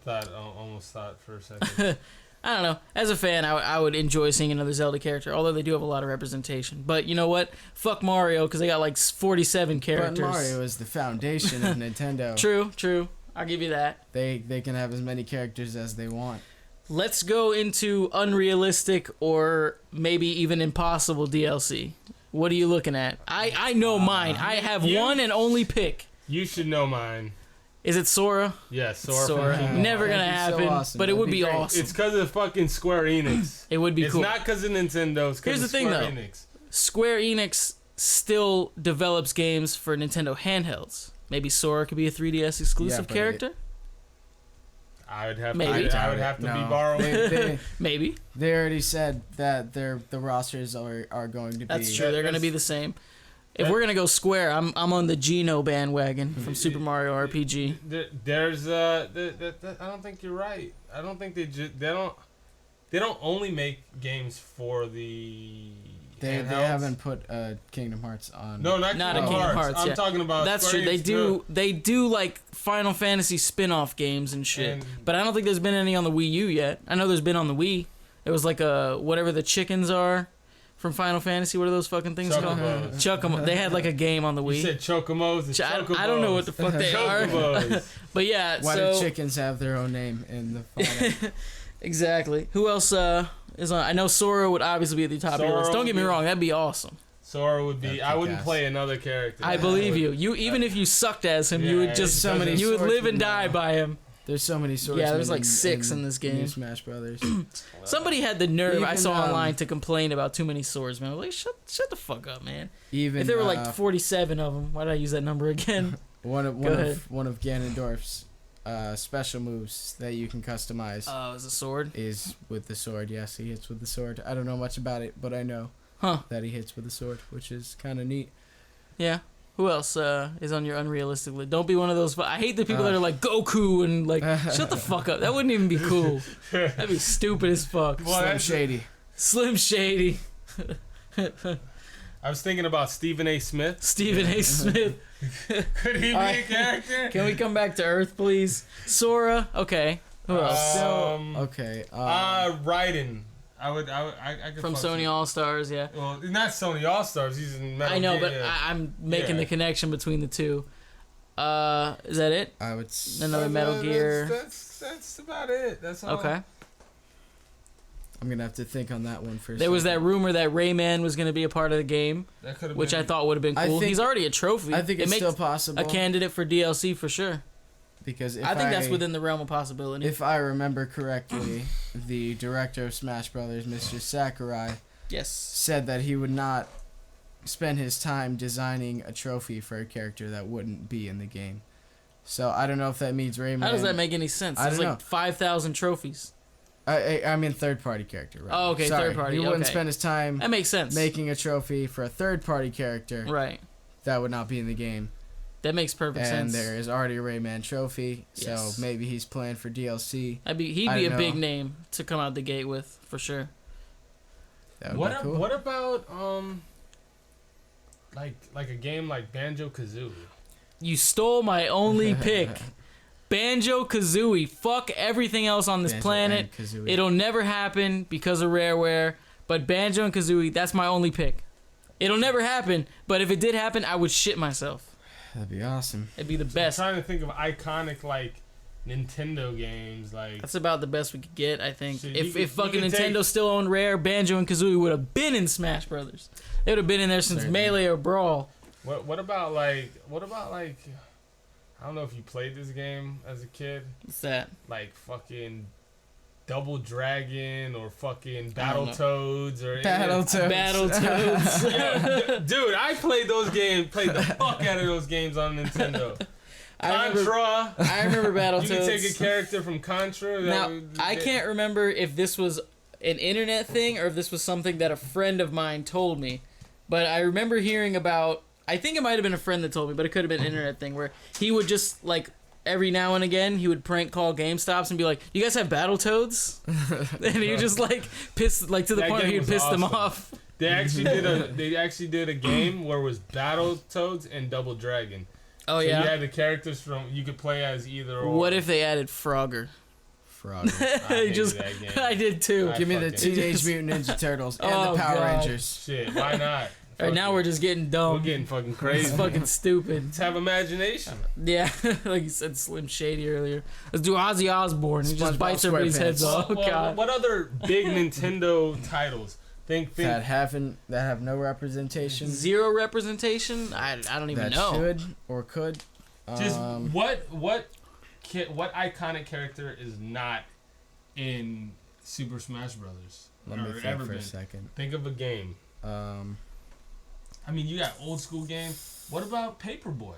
I almost thought for a second. I don't know. As a fan, I would enjoy seeing another Zelda character, although they do have a lot of representation. But you know what? Fuck Mario, because they got like 47 characters. But Mario is the foundation of Nintendo. True. I'll give you that. They can have as many characters as they want. Let's go into unrealistic or maybe even impossible DLC. What are you looking at? I know mine. I have one and only pick. You should know mine. Is it Sora? Yes, Sora. Sora. From Kingdom Never Hearts. gonna That'd be so happen, awesome. but it That'd would be be great. awesome. It's because of fucking Square Enix. It would be It's cool. not because of Nintendo. It's Here's because the of thing, Square though. Enix. Square Enix still develops games for Nintendo handhelds. Maybe Sora could be a 3DS exclusive but character. I would have. Maybe. I would have to be borrowed. Maybe. They already said that the rosters are going to be. That's true. They're going to be the same. If we're gonna go Square, I'm on the Geno bandwagon from Super Mario RPG. There's I don't think you're right. I don't think they don't only make games for the. They handhelds. haven't put Kingdom Hearts on. No, not Not Kingdom a Kingdom Hearts. Hearts, I'm yeah. talking about. That's Square true. They Enix. do like Final Fantasy spin-off games and shit. And- But I don't think there's been any on the Wii U yet. I know there's been on the Wii. It was like a whatever the chickens are from Final Fantasy. What are those fucking things called? Chocobos. Chocomo. They had like a game on the Wii. You said Chocomos. It's Chocobos. I don't know what the fuck they are. Chocobos. But yeah, Why so do chickens have their own name in the final? exactly. Who else is on? I know Sora would obviously be at the top of your Sora list. Don't would get me be- wrong, that'd be awesome. Sora would be. That'd I kick wouldn't ass. play another character. I believe you. You even if you sucked as him, you Yeah, would just so many you would live and swordsmen die now. by him. There's so many swords. Yeah, there's like 6 in this game. New Smash Brothers. Somebody had the nerve I Even, saw online to complain about too many swords, man. I was like, shut the fuck up, man. Even If there were like 47 of them, why did I use that number again? one Go ahead. of Ganondorf's special moves that you can customize It was a sword. is with the sword. Yes, he hits with the sword. I don't know much about it, but I know Huh. that he hits with the sword, which is kind of neat. Yeah. Who else is on your unrealistic list? Don't be one of those. I hate the people that are like Goku and like shut the fuck up. That wouldn't even be cool. That'd be stupid as fuck. Well, Slim that's- Shady. Slim Shady, I was thinking about Stephen A. Smith. Stephen A. Smith. Could he be a Alright. character? Can we come back to Earth, please? Sora. Okay. Who else? Okay. Raiden. I could From fuck Sony with- All Stars. Yeah. Well, not Sony All Stars. He's in Metal I know, Gear, but yeah. I'm making Yeah. the connection between the two. Is that it? I would. Another Metal Gear. That's about it. That's all. Okay. I'm gonna have to think on that one first. There was that rumor that Rayman was going to be a part of the game, That could have which been. I thought would have been I cool. think- He's already a trophy. I think it it's makes still possible a candidate for DLC for sure. because if I think that's within the realm of possibility. If I remember correctly, the director of Smash Brothers, Mr. Sakurai, yes. said that he would not spend his time designing a trophy for a character that wouldn't be in the game. So I don't know if that means Rayman. How does that make any sense? I There's don't like 5,000 trophies. I mean third-party character. Right? Oh, okay, Sorry, third party, He wouldn't okay. spend his time That makes sense. making a trophy for a third-party character Right. that would not be in the game. That makes perfect And sense. there is already a Rayman trophy, Yes. so maybe he's playing for DLC. He'd be I a don't big know. name to come out the gate with for sure. That would be cool. What about like a game like Banjo Kazooie? You stole my only pick. Banjo Kazooie. Fuck everything else on this Banjo planet. and Kazooie. It'll never happen because of Rareware. But Banjo and Kazooie, that's my only pick. It'll never happen, but if it did happen, I would shit myself. That'd be awesome. It'd be the I'm best. trying to think of iconic like Nintendo games. Like That's about the best we could get, I think. So if you fucking could Nintendo take- still owned Rare, Banjo and Kazooie would have been in Smash Brothers. They would have been in there since Certainly. Melee or Brawl. what about like I don't know if you played this game as a kid. What's that? Like fucking Double Dragon or fucking I don't know. Battletoads or Battletoads. Battletoads. Yeah, dude, I played those games. Played the fuck out of those games on Nintendo. Contra. I remember Battletoads. You can take a character from Contra. Now, I can't remember if this was an internet thing or if this was something that a friend of mine told me. But I remember hearing about... I think it might have been a friend that told me, but it could have been an internet thing where he would just, like, every now and again, he would prank call GameStops and be like, "You guys have Battletoads?" And he would just, like, piss, like, to the point where he would piss them off. They actually did a game where it was Battletoads and Double Dragon. Oh, so yeah? you had the characters from... You could play as either or. What if they added Frogger? Frogger. I hated that game. I did, too. Give me the Teenage Mutant Ninja Turtles and the Power Rangers. Shit, why not? All right, now we're just getting dumb. We're getting fucking crazy. It's fucking stupid. Let's have imagination. Yeah, like you said, Slim Shady earlier. Let's do Ozzy Osbourne. He just bites everybody's heads off. Oh, God. What other big Nintendo titles? Think that have no representation. Zero representation? I don't even know. That should or could. Just what iconic character is not in Super Smash Brothers? Let me think for a second. Think of a game. I mean, you got old school games. What about Paperboy?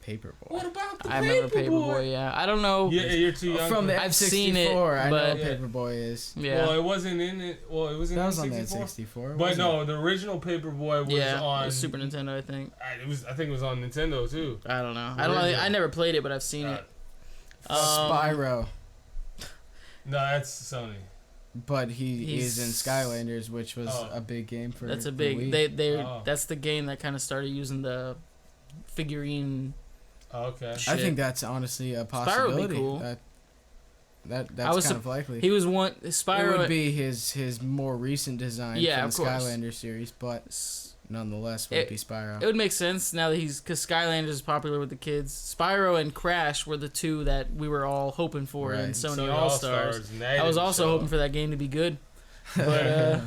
Paperboy. What about the I remember Paperboy, yeah. I don't know. Yeah, you're too young. From the I've N64, seen it, I know but what Paperboy is. Yeah. Well, it wasn't in it. Well, it was in that the was 64. on the N64. But no, the original Paperboy was on Super Nintendo, I think. I think it was on Nintendo too. I don't know. I don't know. I never played it, but I've seen it. Spyro. No, that's Sony. But he is in Skylanders, which was a big game for. That's a big. That's the game that kind of started using the figurine. Oh, okay. Shit. I think that's honestly a possibility. Spyro would be cool. That's kind of likely. He was one. Spyro it would be his more recent design from the of course. Skylanders series, but nonetheless would be Spyro. It would make sense now that because Skylanders is popular with the kids. Spyro and Crash were the two that we were all hoping for in Sony All-Stars. I was also hoping for that game to be good. But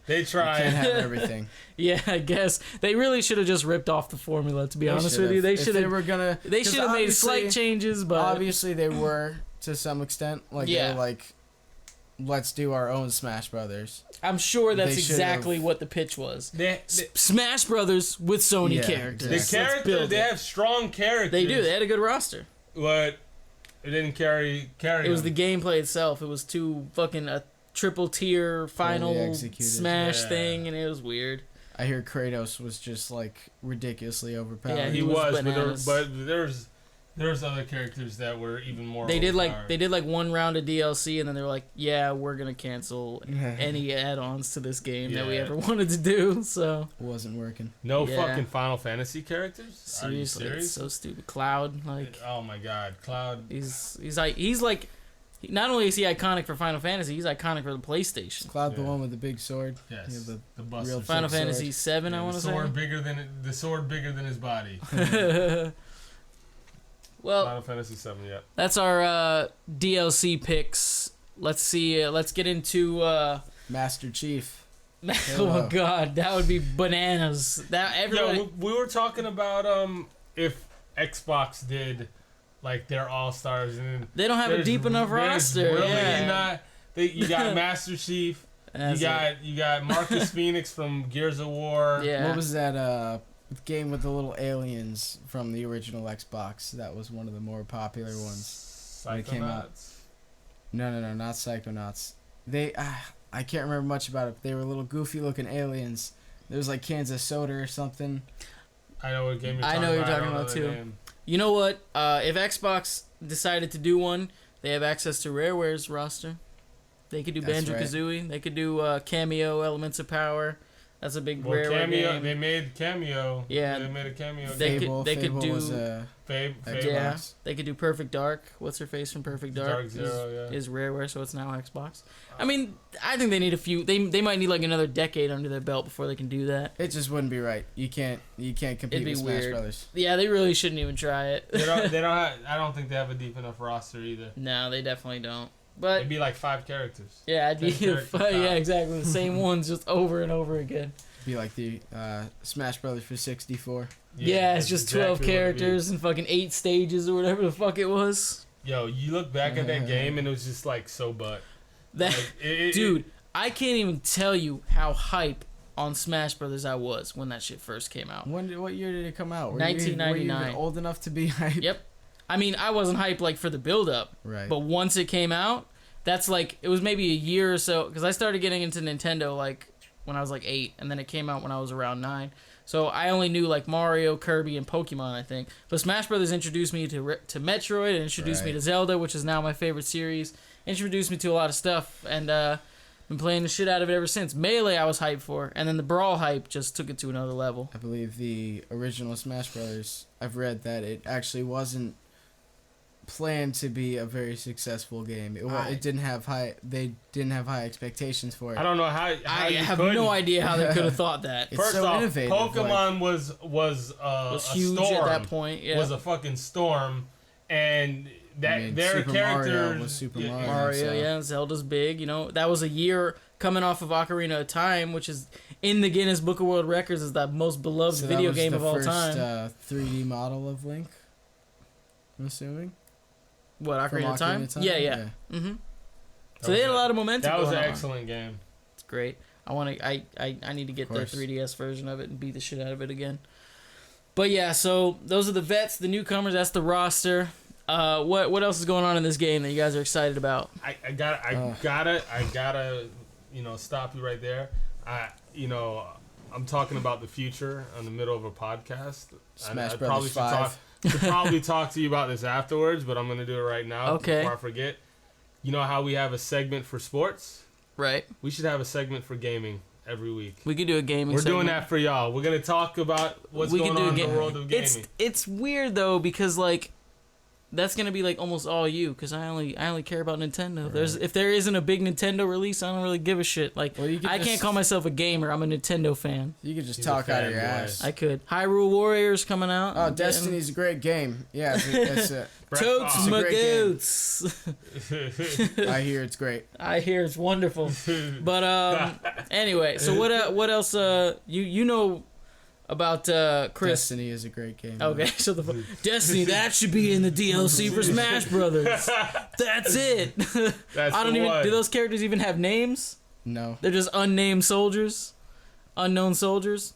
they tried. Can't have everything. Yeah, I guess they really should have just ripped off the formula. To be honest with you, they should have. They should have made slight changes, but obviously they were to some extent. Like they were like, let's do our own Smash Brothers. I'm sure that's exactly what the pitch was. Smash Brothers with Sony characters. The characters, they have strong characters. They do. They had a good roster. But it didn't carry. It was the gameplay itself. It was too fucking a triple tier final Smash thing, and it was weird. I hear Kratos was just like ridiculously overpowered. Yeah, he was, but there's other characters that were even more. They did like one round of DLC, and then they were like, "Yeah, we're gonna cancel any add-ons to this game that we ever wanted to do." So it wasn't working. No fucking Final Fantasy characters. Seriously, it's so stupid. Cloud, like, oh my God, Cloud. He's like. Not only is he iconic for Final Fantasy, he's iconic for the PlayStation. Cloud, the one with the big sword. Yes, the real Final Fantasy 7. I want to say. The sword bigger than his body. Well, Final Fantasy 7. Yeah. That's our DLC picks. Let's see. Let's get into Master Chief. Oh God, that would be bananas. We were talking about if Xbox did. Like they're all stars, and they don't have a deep enough roster. Really not. You got Master Chief. You got Marcus Phoenix from Gears of War. Yeah. What was that game with the little aliens from the original Xbox? That was one of the more popular ones. Psychonauts? When it came out. No, not Psychonauts. I can't remember much about it. They were little goofy looking aliens. There was like cans of soda or something. I know what game you're talking about. I know what you're talking about too. Name. You know what? If Xbox decided to do one, they have access to Rareware's roster. They could do Banjo-Kazooie. Right. They could do Cameo, Elements of Power. That's a big Rareware game. They made Cameo. Yeah. They made a Cameo. They could do Fable. Yeah. They could do Perfect Dark. What's her face from Perfect Dark? Dark Zero, is Rareware, so it's now Xbox. I mean, I think they need a few. They might need like another decade under their belt before they can do that. It just wouldn't be right. You can't compete with Smash Brothers. Yeah, they really shouldn't even try it. They don't have, I don't think they have a deep enough roster either. No, they definitely don't. But it'd be like 5 characters. Yeah, it'd be yeah, exactly the same ones just over and over again. Be like the Smash Brothers for 64. Yeah, it's just 12 characters and fucking 8 stages or whatever the fuck it was. Yo, you look back at that game and it was just like so butt. Dude, I can't even tell you how hype on Smash Brothers I was when that shit first came out. What year did it come out? Were 1999. Were you even old enough to be hyped? Yep. I mean, I wasn't hyped like for the build up, Right. but once it came out, that's like it was maybe a year or so because I started getting into Nintendo like when I was like 8, and then it came out when I was around 9. So I only knew like Mario, Kirby, and Pokemon, I think. But Smash Brothers introduced me to Metroid, and introduced me to Zelda, which is now my favorite series. Introduced me to a lot of stuff, and been playing the shit out of it ever since. Melee I was hyped for, and then the Brawl hype just took it to another level. I believe the original Smash Brothers, I've read that it actually wasn't planned to be a very successful game. It didn't have they didn't have high expectations for it. I don't know how I you have couldn't. no idea how they could have thought that. It's First so off, innovative, Pokemon was a Huge storm. at that point. Yeah. Was a fucking storm, and that their Super characters. Mario was Super Mario. Mario, so- yeah, Zelda's big. You know, that was a year coming off of Ocarina of Time, which is in the Guinness Book of World Records as the most beloved So that video was game the of all first, time. 3D model of Link. I'm assuming. What, From Ocarina of Time? Yeah. Mm-hmm. So they had a lot of momentum. That was an going on. excellent game. It's great. I need to get the course. 3DS version of it and beat the shit out of it again. But yeah, so those are the vets, the newcomers. That's the roster. What else is going on in this game that you guys are excited about? I gotta, stop you right there. I'm talking about the future in the middle of a podcast. Smash I Brothers 5. should probably talk to you about this afterwards, but I'm gonna do it right now Okay. before I forget. You know how we have a segment for sports? Right. We should have a segment for gaming every week. We could do a gaming. We're segment. doing that for y'all. We're gonna talk about what's We going can do on a in the game. world of gaming. It's weird though because like that's gonna be like almost all you because I only care about Nintendo. Right. If there isn't a big Nintendo release, I don't really give a shit. Like Well, you could I can't just- call myself a gamer. I'm a Nintendo fan. You could just He's a talk out of your fanboy. ass. I could. Hyrule Warriors coming out. Oh, Destiny's a great game. Yeah, that's it. Brett Totes Favre. my great game. goats. I hear it's great. I hear it's wonderful. But anyway, so what else you know about Chris? Destiny is a great game. Okay, so the Destiny that should be in the DLC for Smash Brothers. That's it. That's I don't the even. one. Do those characters even have names? No. They're just unnamed soldiers, unknown soldiers.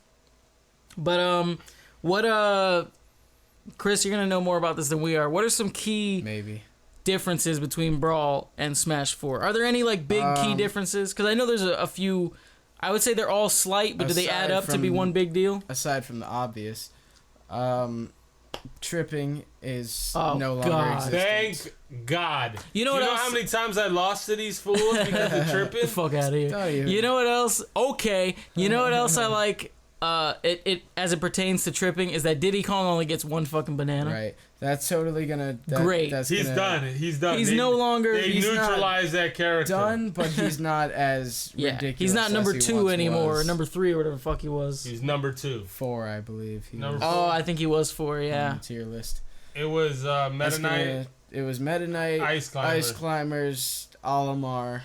But what Chris, you're gonna know more about this than we are. What are some key Maybe. differences between Brawl and Smash 4? Are there any like big key differences? Because I know there's a few. I would say they're all slight, but do they add Aside up to be from- one big deal? Aside from the obvious, tripping is Oh, no longer God. existent. Thank God. You know what else? how many times I lost to these fools because of tripping? The fuck out of here. Don't even- You know what else? Okay. You know what else I like? It as it pertains to tripping is that Diddy Kong only gets one fucking banana. Right. That's totally gonna. Great. That's He's gonna done. He's done. He's no longer- They he's not neutralized that character. Done, but he's not as Yeah. ridiculous. He's not as number he 2 once anymore, or was. number 3 or whatever the fuck he was. He's number 2. 4, I believe. He Number was four. Oh, I think he was 4, on yeah. the tier list. It was Meta That's Knight. gonna- It was Meta Knight, Ice Climber. Ice Climbers, Olimar,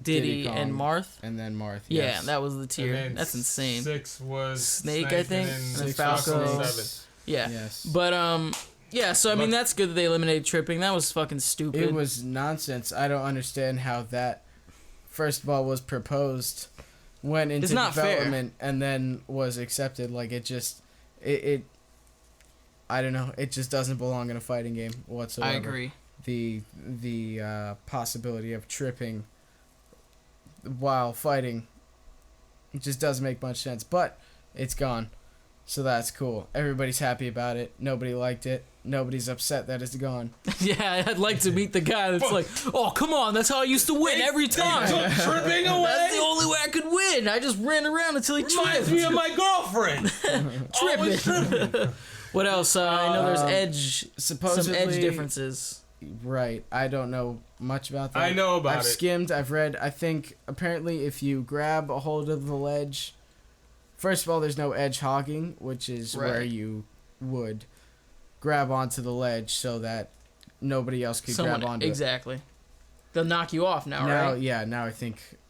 Diddy Kong. and Marth. and then Marth. Yeah, yes. that was the And tier. then That's insane. 6 was Snake, I think, and and then then Falco. Falco. 7. Yeah. Yes. But yeah, so I mean But- that's good that they eliminated tripping. That was fucking stupid. It was nonsense. I don't understand how that, first of all, was proposed, went into It's not fair. development, and then was accepted. Like, it I don't know. It just doesn't belong in a fighting game whatsoever. I agree. The possibility of tripping while fighting, it just doesn't make much sense. But it's gone, so that's cool. Everybody's happy about it. Nobody liked it. Nobody's upset that it's gone. Yeah, I'd like to meet the guy that's like, oh, come on, that's how I used to win every time. Took tripping That's the away. only way I could win. I just ran around until he Reminds tripped. me of my girlfriend. Always tripping. What else? I know there's edge, Supposedly, some edge differences. Right. I don't know much about that. I know about I've it. skimmed. I've read. I think apparently if you grab a hold of the ledge, first of all, there's no edge hogging, which is where Right. you would grab onto the ledge so that nobody else could grab onto exactly. They'll knock you off now, it. Now, right? yeah. Now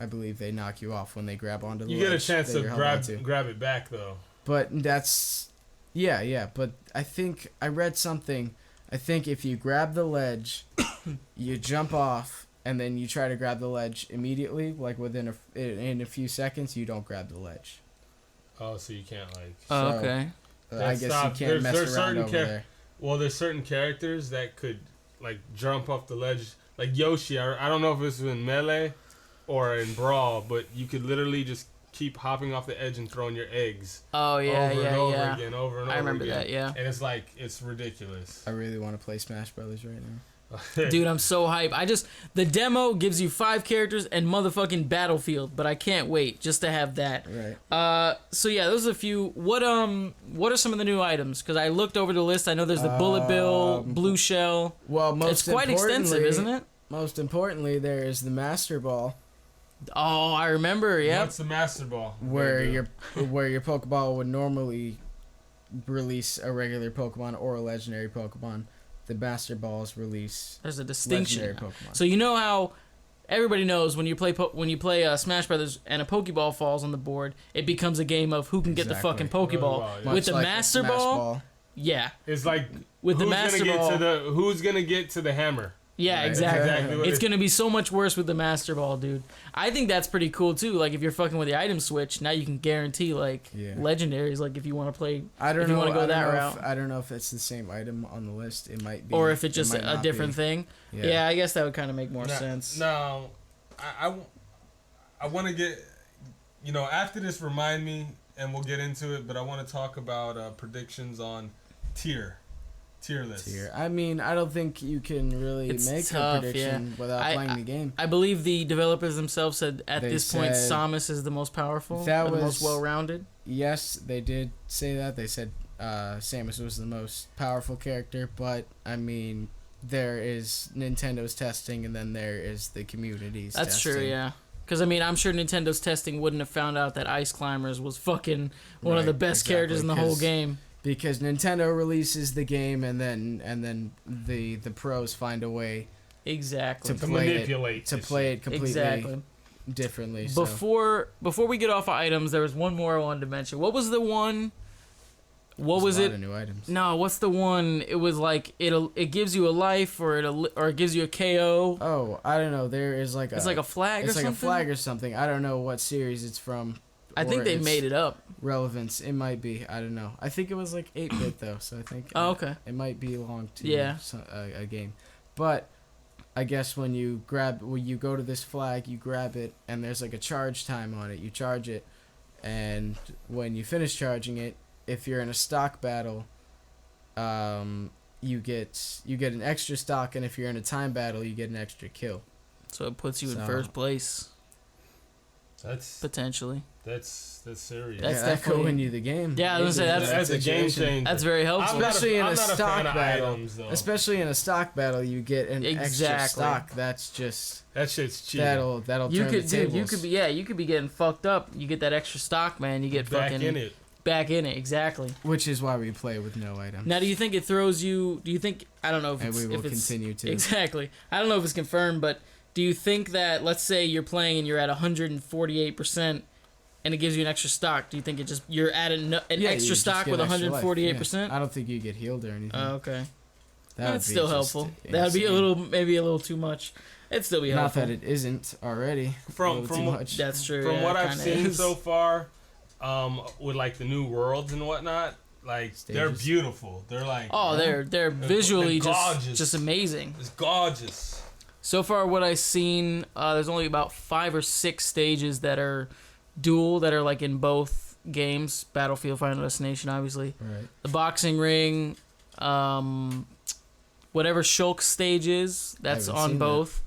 I believe they knock you off when they grab onto the You ledge. get a chance that to you're held onto. grab it back though. But that's, yeah. But I think I read something. I think if you grab the ledge, you jump off, and then you try to grab the ledge immediately, like within in a few seconds, you don't grab the ledge. Oh, so you can't like. Oh, So, okay. I guess you can't mess around over there. Well, there's certain characters that could like jump off the ledge, like Yoshi. I don't know if this was in Melee or in Brawl, but you could literally just keep hopping off the edge and throwing your eggs. Oh yeah, over yeah, and over yeah. again, over and over. I remember again. that. Yeah. And it's like it's ridiculous. I really want to play Smash Brothers right now. Dude, I'm so hype. The demo gives you 5 characters and motherfucking Battlefield, but I can't wait just to have that. Right. So yeah, those are a few. What are some of the new items? Because I looked over the list. I know there's the Bullet Bill, Blue Shell. Well, It's quite extensive, isn't it? Most importantly, there is the Master Ball, Oh, I remember. Yeah. What's the Master Ball? where your Pokeball would normally release a regular Pokemon or a legendary Pokemon. The Master Balls release There's a distinction. legendary Pokemon. So you know how everybody knows when you play Smash Brothers and a Pokeball falls on the board, it becomes a game of who can get the Exactly. fucking Pokeball. Pokeball, yeah. With the Much like Master Smash Ball, yeah. It's like With the who's Master gonna Ball, get to who's gonna get to the hammer? yeah, Right. exactly. Exactly what It's it- gonna be so much worse with the Master Ball, dude. I think that's pretty cool too. Like if you're fucking with the item switch, now you can guarantee like legendaries. Like if you want to play, I don't if know. you want to go I don't that know route, I don't know if it's the same item on the list. It might be, or if it's just might a not different be. thing. Yeah. I guess that would kind of make more sense. No, I want to get, after this, remind me, and we'll get into it. But I want to talk about predictions on tier list. I mean, I don't think you can really It's make tough, a prediction without playing the game. I believe the developers themselves said at They this point said Samus is the most powerful, that or the most was- well-rounded. Yes, they did say that. They said Samus was the most powerful character, but I mean, there is Nintendo's testing, and then there is the community's That's testing. true, yeah. Because, I mean, I'm sure Nintendo's testing wouldn't have found out that Ice Climbers was fucking one of the Right, best characters in the whole 'cause- game. Because Nintendo releases the game, and then the pros find a way Exactly. to To play manipulate it completely Exactly. differently. So. Before we get off of items, there was one more I wanted to mention. What was the one? What was There's a lot it? of new items. No, what's the one? It was like it gives you a life, or it gives you a KO. Oh, I don't know. There is like It's like a flag or it's like something. a flag or something. I don't know what series it's from. I think or they its made it up. relevance. It might be. I don't know. I think it was like 8-bit though, so I think. Oh, okay. It might belong to Yeah. a game, but I guess when you go to this flag, you grab it, and there's like a charge time on it. You charge it, and when you finish charging it, if you're in a stock battle, you get an extra stock, and if you're in a time battle, you get an extra kill. So it puts you in So- first place That's potentially. serious. That's Yeah, that definitely- could win you the game. Yeah, I was gonna say, That's a game situation. changer. That's very helpful. Especially in a I'm not stock fan of battle. items, though. Especially in a stock battle, you get an extra Exactly. stock. That's just That shit's cheating. that'll You turn could, the dude. tables. You could be getting fucked up. You get that extra stock, man. You get Back fucking in it. back in it. Exactly. Which is why we play with no items. Now, do you think it throws you? Do you think I don't know if and it's, we will if it's continue to. exactly. I don't know if it's confirmed, but do you think that let's say you're playing and you're at 148%, and it gives you an extra stock? Do you think you're at an Yeah, you extra just stock get with extra life, 148%? yeah. I don't think you get healed or anything. Oh, okay. That would That's be still just helpful. That'd be insane. maybe a little too much. It'd still be Not helpful. that it isn't already. From a little from too what- much. That's true. From yeah, what it I've kinda seen is. so far, with like the new worlds and whatnot, like they're Stages. beautiful. They're like Oh, they're visually they're gorgeous. just amazing. it's gorgeous. So far, what I've seen, there's only about 5 or 6 stages that are dual, that are like in both games. Battlefield, Final Destination, obviously. Right. The boxing ring, whatever Shulk stage is, that's haven't on seen both.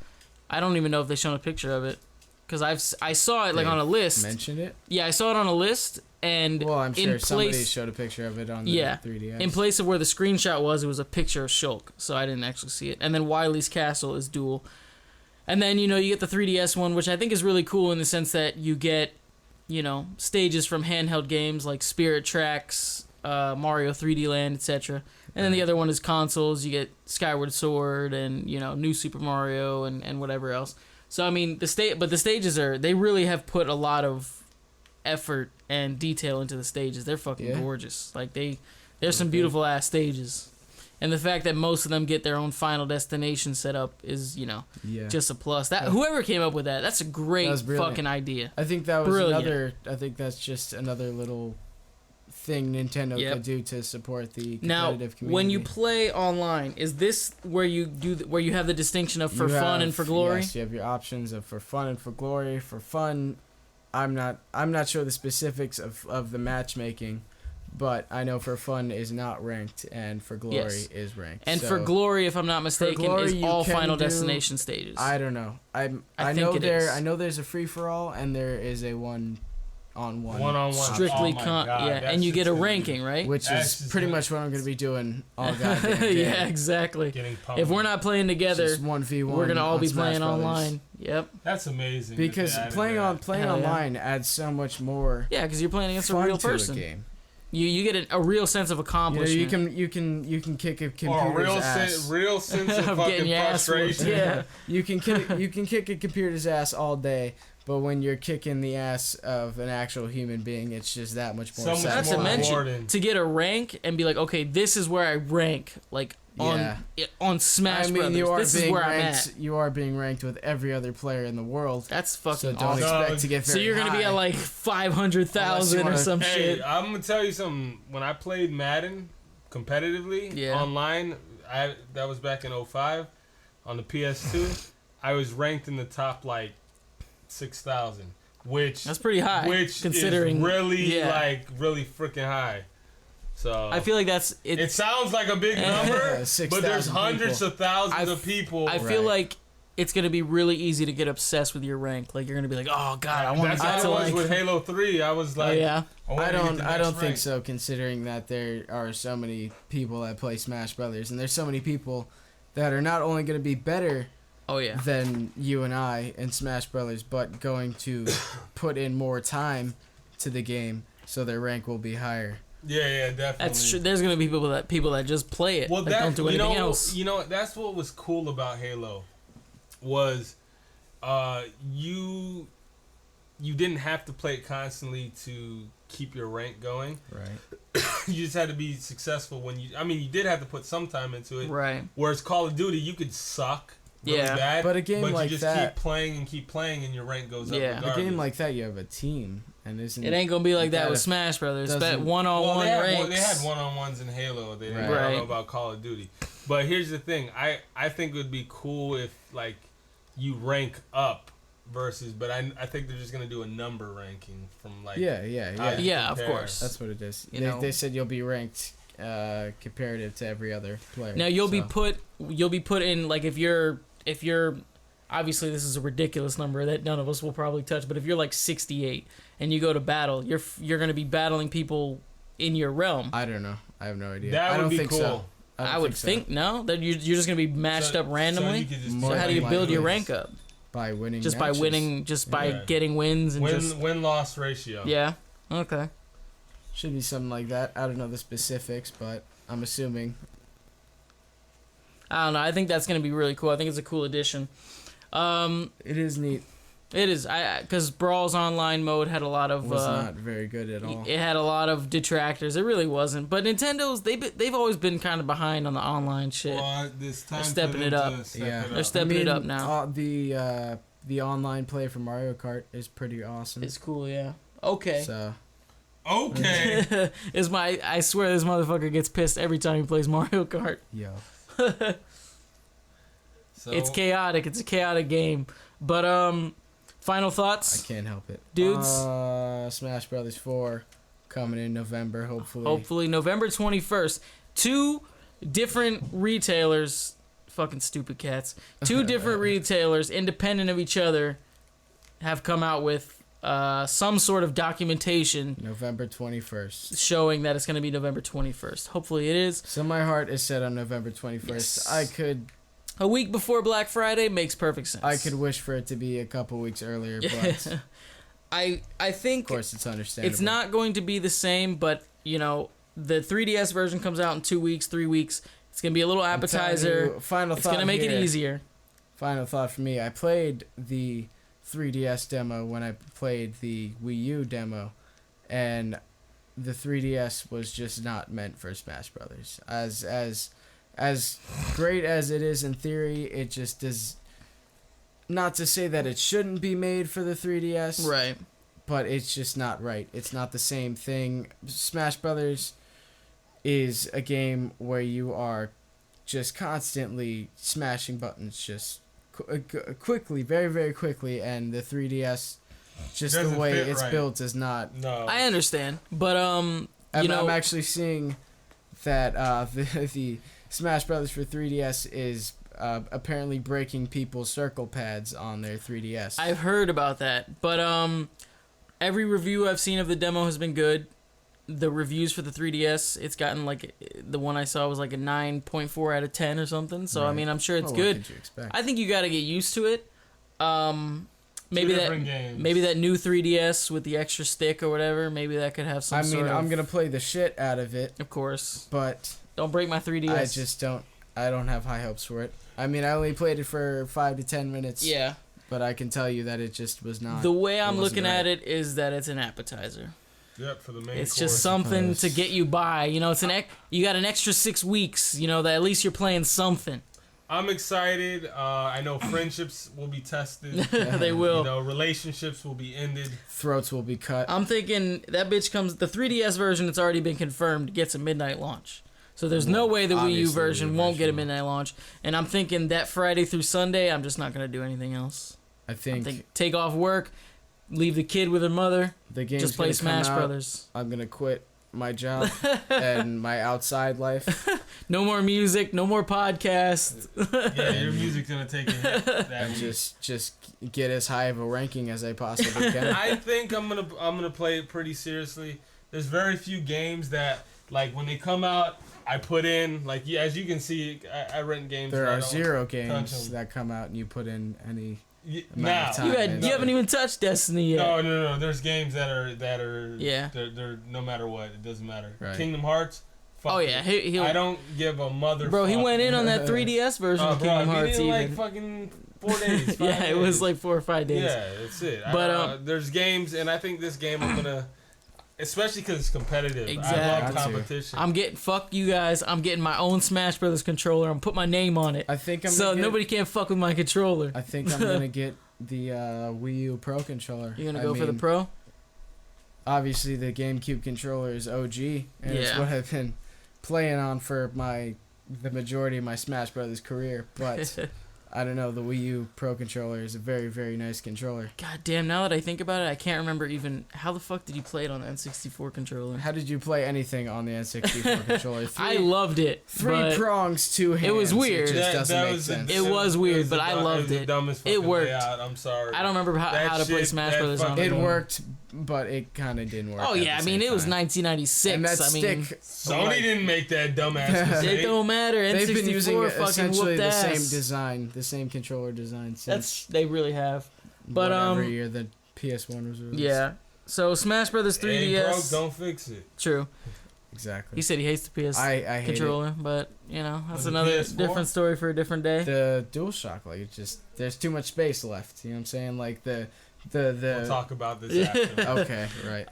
I don't even know if they've shown a picture of it, because I saw it like They on a list. Mentioned it. Yeah, I saw it on a list, and Well, I'm sure in somebody place, showed a picture of it on the Yeah. 3DS. in place of where the screenshot was, it was a picture of Shulk, so I didn't actually see it. And then Wily's Castle is dual. And then, you get the 3DS one, which I think is really cool in the sense that you get, stages from handheld games like Spirit Tracks, Mario 3D Land, etc. And then the other one is consoles. You get Skyward Sword and, New Super Mario and whatever else. So, I mean, the stages they really have put a lot of effort and detail into the stages. They're fucking Yeah. gorgeous. Like, there's some beautiful ass stages. And the fact that most of them get their own Final Destination set up is, just a plus. That whoever came up with that, that's a great fucking idea. I think that was I think that's just another little thing Nintendo could do to support the competitive community. When you play online, is this where you have the distinction of fun and for glory? Yes, you have your options of for fun and for glory. For fun, I'm not sure the specifics of the matchmaking, but I know for fun is not ranked and for glory is ranked. And for glory, if I'm not mistaken, is all Final Destination stages. I don't know. I know there's a free for all and there is a one-on-one. Strictly and you get a ranking, right? Which is pretty much what I'm going to be doing all goddamn day. Yeah, exactly. If we're not playing together, just 1v1, we're going to all be playing Brothers. online. Yep. That's amazing. Because playing online adds so much more. Yeah, because you're playing against a real person. To a game. You get a real sense of accomplishment. You can kick a computer's ass. Real sense of fucking frustration. Yeah. You can kick a computer's ass all day, but when you're kicking the ass of an actual human being, it's just that much more. Not to mention to get a rank and be like, okay, this is where I rank, like on Smash Brothers. This is where I'm at. You are being ranked with every other player in the world. That's fucking so don't awesome. expect to get very So you're gonna be at like 500,000 or some shit. I'm gonna tell you something. When I played Madden competitively online, that was back in 2005 on the PS2. I was ranked in the top like 6,000, which that's pretty high. Which considering is really freaking high. So I feel like it sounds like a big number, 6, but there's hundreds of thousands of people. I feel like it's gonna be really easy to get obsessed with your rank. Like you're gonna be like, oh god, I want to get to like. That's with Halo 3. I was like, I don't think so. Considering that there are so many people that play Smash Brothers, and there's so many people that are not only gonna be better. Than you and I in Smash Brothers, but going to put in more time to the game, so their rank will be higher. Yeah, definitely. That's true. There's gonna be people that just play it. Well, that don't do anything else. You know, that's what was cool about Halo, was, you didn't have to play it constantly to keep your rank going. Right. You just had to be successful you did have to put some time into it. Right. Whereas Call of Duty, you could suck. Really bad, but a game like you just keep playing, and your rank goes up. A game like that, you have a team, and it ain't gonna be like that with Smash Brothers. But one-on-one ranks. They had one-on-ones in Halo. They didn't know about Call of Duty. But here's the thing: I think it would be cool if like you rank up versus. But I think they're just gonna do a number ranking from like. Yeah, of course. That's what it is. They said you'll be ranked. Comparative to every other player. Now you'll be put in like if you're obviously this is a ridiculous number that none of us will probably touch, but if you're like 68 and you go to battle, you're going to be battling people in your realm. I don't know. I have no idea. That would be cool. So. I would think no, that you're just going to be matched up randomly. So how do you build your rank up? By winning. Just matches. by winning, by getting wins and win-loss ratio. Yeah. Okay. Should be something like that. I don't know the specifics, but I'm assuming. I don't know. I think that's going to be really cool. I think it's a cool addition. It is neat. It is. Because Brawl's online mode had a lot of... was not very good at all. It had a lot of detractors. It really wasn't. But Nintendo's, they've always been kind of behind on the online shit. Well, this time they're stepping it up. They're stepping it up now. The online play for Mario Kart is pretty awesome. It's cool, yeah. Okay. So... Okay. I swear this motherfucker gets pissed every time he plays Mario Kart. Yo. It's chaotic. It's a chaotic game. But final thoughts? I can't help it. Dudes? Smash Brothers 4 coming in November, hopefully. Hopefully November 21st. 2 different retailers, fucking stupid cats. 2 different retailers independent of each other have come out with some sort of documentation November 21st showing that it's going to be November 21st. Hopefully it is. So my heart is set on November 21st. Yes. A week before Black Friday makes perfect sense. I could wish for it to be a couple weeks earlier, but I think of course it's understandable. It's not going to be the same, but the 3DS version comes out in 2 weeks, 3 weeks. It's going to be a little appetizer. It's going to make it easier. Final thought for me. I played the 3DS demo when I played the Wii U demo, and the 3DS was just not meant for Smash Brothers. As as great as it is in theory, it just does. Not to say that it shouldn't be made for the 3DS, Right. but it's just not right. It's not the same thing. Smash Brothers is a game where you are just constantly smashing buttons, just quickly, very, very quickly, and the 3DS, just the way it's built, does not. No. I understand, but I'm actually seeing that the Smash Brothers for 3DS is apparently breaking people's circle pads on their 3DS. I've heard about that, but every review I've seen of the demo has been good. The reviews for the 3DS, it's gotten like, the one I saw was like a 9.4 out of 10 or something. So Right. I mean, I'm sure it's What good. could you expect? I think you got to get used to it. Maybe games. maybe that new 3DS with the extra stick or whatever. Maybe that could have some. I'm gonna play the shit out of it, Of course. but Don't break my 3DS. I just don't. I don't have high hopes for it. I mean, I only played it for 5 to 10 minutes. Yeah. But I can tell you that it just was not. The way I'm wasn't looking right. at it is that it's an appetizer. Yep, for the main It's course. just something suppose. to get you by. You know, it's you got an extra 6 weeks. You know that at least you're playing something. I'm excited. I know friendships will be tested. They will. You know, relationships will be ended. Throats will be cut. I'm thinking that bitch comes. The 3DS version, it's already been confirmed, gets a midnight launch. So there's no way the Wii U obviously version the won't get a version midnight launch. And I'm thinking that Friday through Sunday, I'm just not gonna do anything else. I think Take off work, leave the kid with her mother, the game's just play gonna Smash come out, Brothers. I'm gonna quit my job and my outside life No more music, no more podcast. Yeah, your music's gonna take a hit that and week. just get as high of a ranking as I possibly can. I think I'm gonna play it pretty seriously. There's very few games that, like, when they come out, I put in, like, as you can see, I rent games. There that I are don't 0 touch games 'em. that come out and you put in any. Now, of time. You haven't even touched Destiny yet. no. There's games that are Yeah. They're no matter what, it doesn't matter. Right. Kingdom Hearts. Fuck Oh it. yeah, he'll, I don't give a mother. bro. He went in on that 3DS version of Kingdom Hearts in even. like fucking 4 days. 5 Yeah, it was days. like 4 or 5 days. Yeah, that's it. But, there's games, and I think this game I'm gonna, especially because it's competitive. I Exactly. love competition. I'm getting fuck you guys. I'm getting my own Smash Brothers controller. I'm put my name on it, I think I'm. so gonna get, nobody can fuck with my controller. I think I'm gonna get the Wii U Pro controller. You're gonna go for the Pro? Obviously, the GameCube controller is OG, and it's Yeah. what I've been playing on for the majority of my Smash Brothers career. But I don't know, the Wii U Pro controller is a very, very nice controller. God damn! Now that I think about it, I can't remember even how the fuck did you play it on the N64 controller. How did you play anything on the N64 controller? I loved it. Three but prongs, 2 hands. It was weird. It just doesn't make was the- sense. It was weird, but I the loved it. dumbest It fucking worked. layout, I'm sorry. I don't remember That how to play shit, Smash that Brothers on fucking- It it. worked, but it kind of didn't work. Oh at yeah, the I mean same it was time. 1996. And that I mean, stick. Sony didn't make that dumbass mistake. it don't matter. N64 They've been using fucking essentially whooped the ass. same design, the same controller design since They really have. But whatever year the PS1 was released. yeah. So Smash Brothers 3DS. Ain't broke, don't fix it. True. Exactly. He said he hates the PS I hate controller, but you know that's Was it another PS4? different story for a different day. the DualShock, like, it's just there's too much space left. You know what I'm saying? Like the We'll talk about this after. okay, right.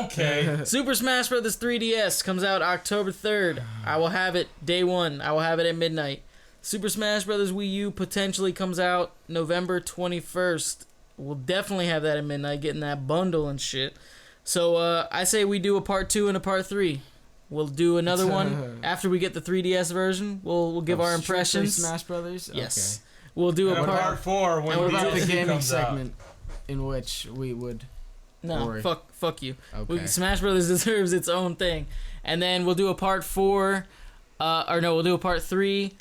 Okay. Super Smash Brothers 3DS comes out October 3rd. I will have it day one. I will have it at midnight. Super Smash Brothers Wii U potentially comes out November 21st. We'll definitely have that at midnight, getting that bundle and shit. So I say we do a part 2 and a part 3. We'll do another one after we get the 3DS version. We'll give our Strictly impressions. Smash Brothers. Yes. We'll do And a part part. 4 when And what about the DLC gaming comes out. segment, in which we would? No, Or- fuck you. Okay. Smash Brothers deserves its own thing. And then we'll do a part 4, we'll do a part 3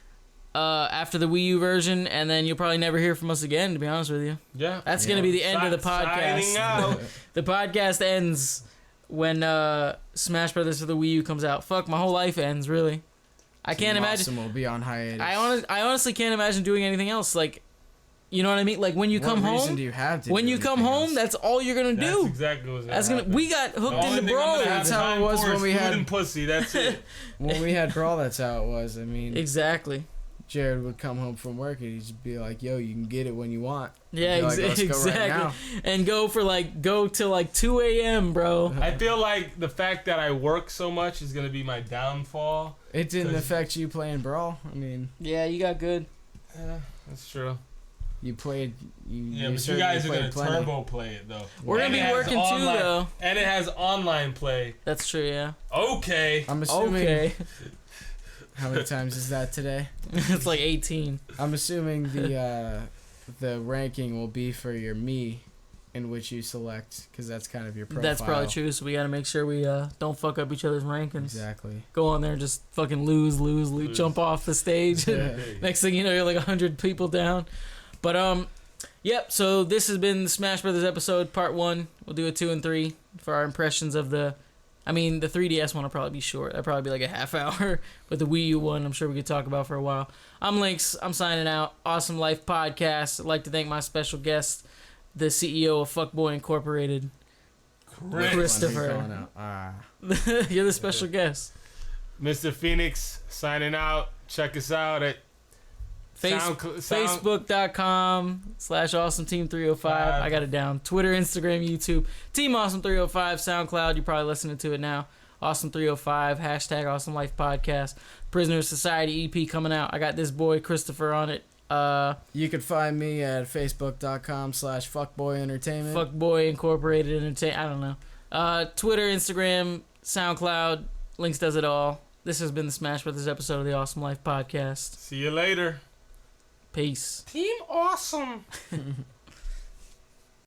after the Wii U version, and then you'll probably never hear from us again, to be honest with you. Yeah. That's going to be the end of the podcast. Signing out. The podcast ends when Smash Brothers for the Wii U comes out. Fuck, my whole life ends, really. I can't imagine. Awesome will be on hiatus. I honestly can't imagine doing anything else. Like, you know what I mean? Like when you come What reason home, do you have to when do you come anything home, else? that's all you're gonna That's do. exactly what's That's gonna gonna. happen. We got hooked The only into thing I'm Brawl. gonna have That's how it time was for when is we food had- and pussy. That's it. When we had Brawl, that's how it was. I mean, Exactly. Jared would come home from work and he'd just be like, "Yo, you can get it when you want." Yeah, Like, "Let's go exactly. right now." And go till like 2 a.m., bro. I feel like the fact that I work so much is gonna be my downfall. It didn't 'Cause- affect you playing Brawl. I mean, Yeah, you got good. Yeah, that's true. you played. Yeah, but you certainly guys are played gonna plenty. turbo play it though. We're And gonna it be has working too, online- though. And it has online play. That's true, yeah. Okay. I'm assuming. Okay. How many times is that today? It's like 18. I'm assuming the ranking will be for your me, in which you select, because that's kind of your profile. That's probably true, so we gotta make sure we don't fuck up each other's rankings. Exactly. Go on there and just fucking lose, jump off the stage. Yeah. Next thing you know, you're like 100 people down. But, yep, so this has been the Smash Brothers episode, part 1. We'll do a 2 and 3 for our impressions of the 3DS one will probably be short. That'll probably be like a half hour. But the Wii U one, I'm sure we could talk about for a while. I'm Lynx. I'm signing out. Awesome Life Podcast. I'd like to thank my special guest, the CEO of Fuckboy Incorporated, Christopher. You're the special guest. Mr. Phoenix signing out. Check us out at Facebook.com/AwesomeTeam305. I got it down. Twitter, Instagram, YouTube. Team Awesome305. SoundCloud. You're probably listening to it now. Awesome305. Hashtag Awesome Life Podcast. Prisoner Society EP coming out. I got this boy Christopher on it. You can find me at Facebook.com/FuckboyEntertainment. Fuckboy Incorporated Entertainment. I don't know. Twitter, Instagram, SoundCloud. Links does it all. This has been the Smash Brothers episode of the Awesome Life Podcast. See you later. Peace. Team Awesome.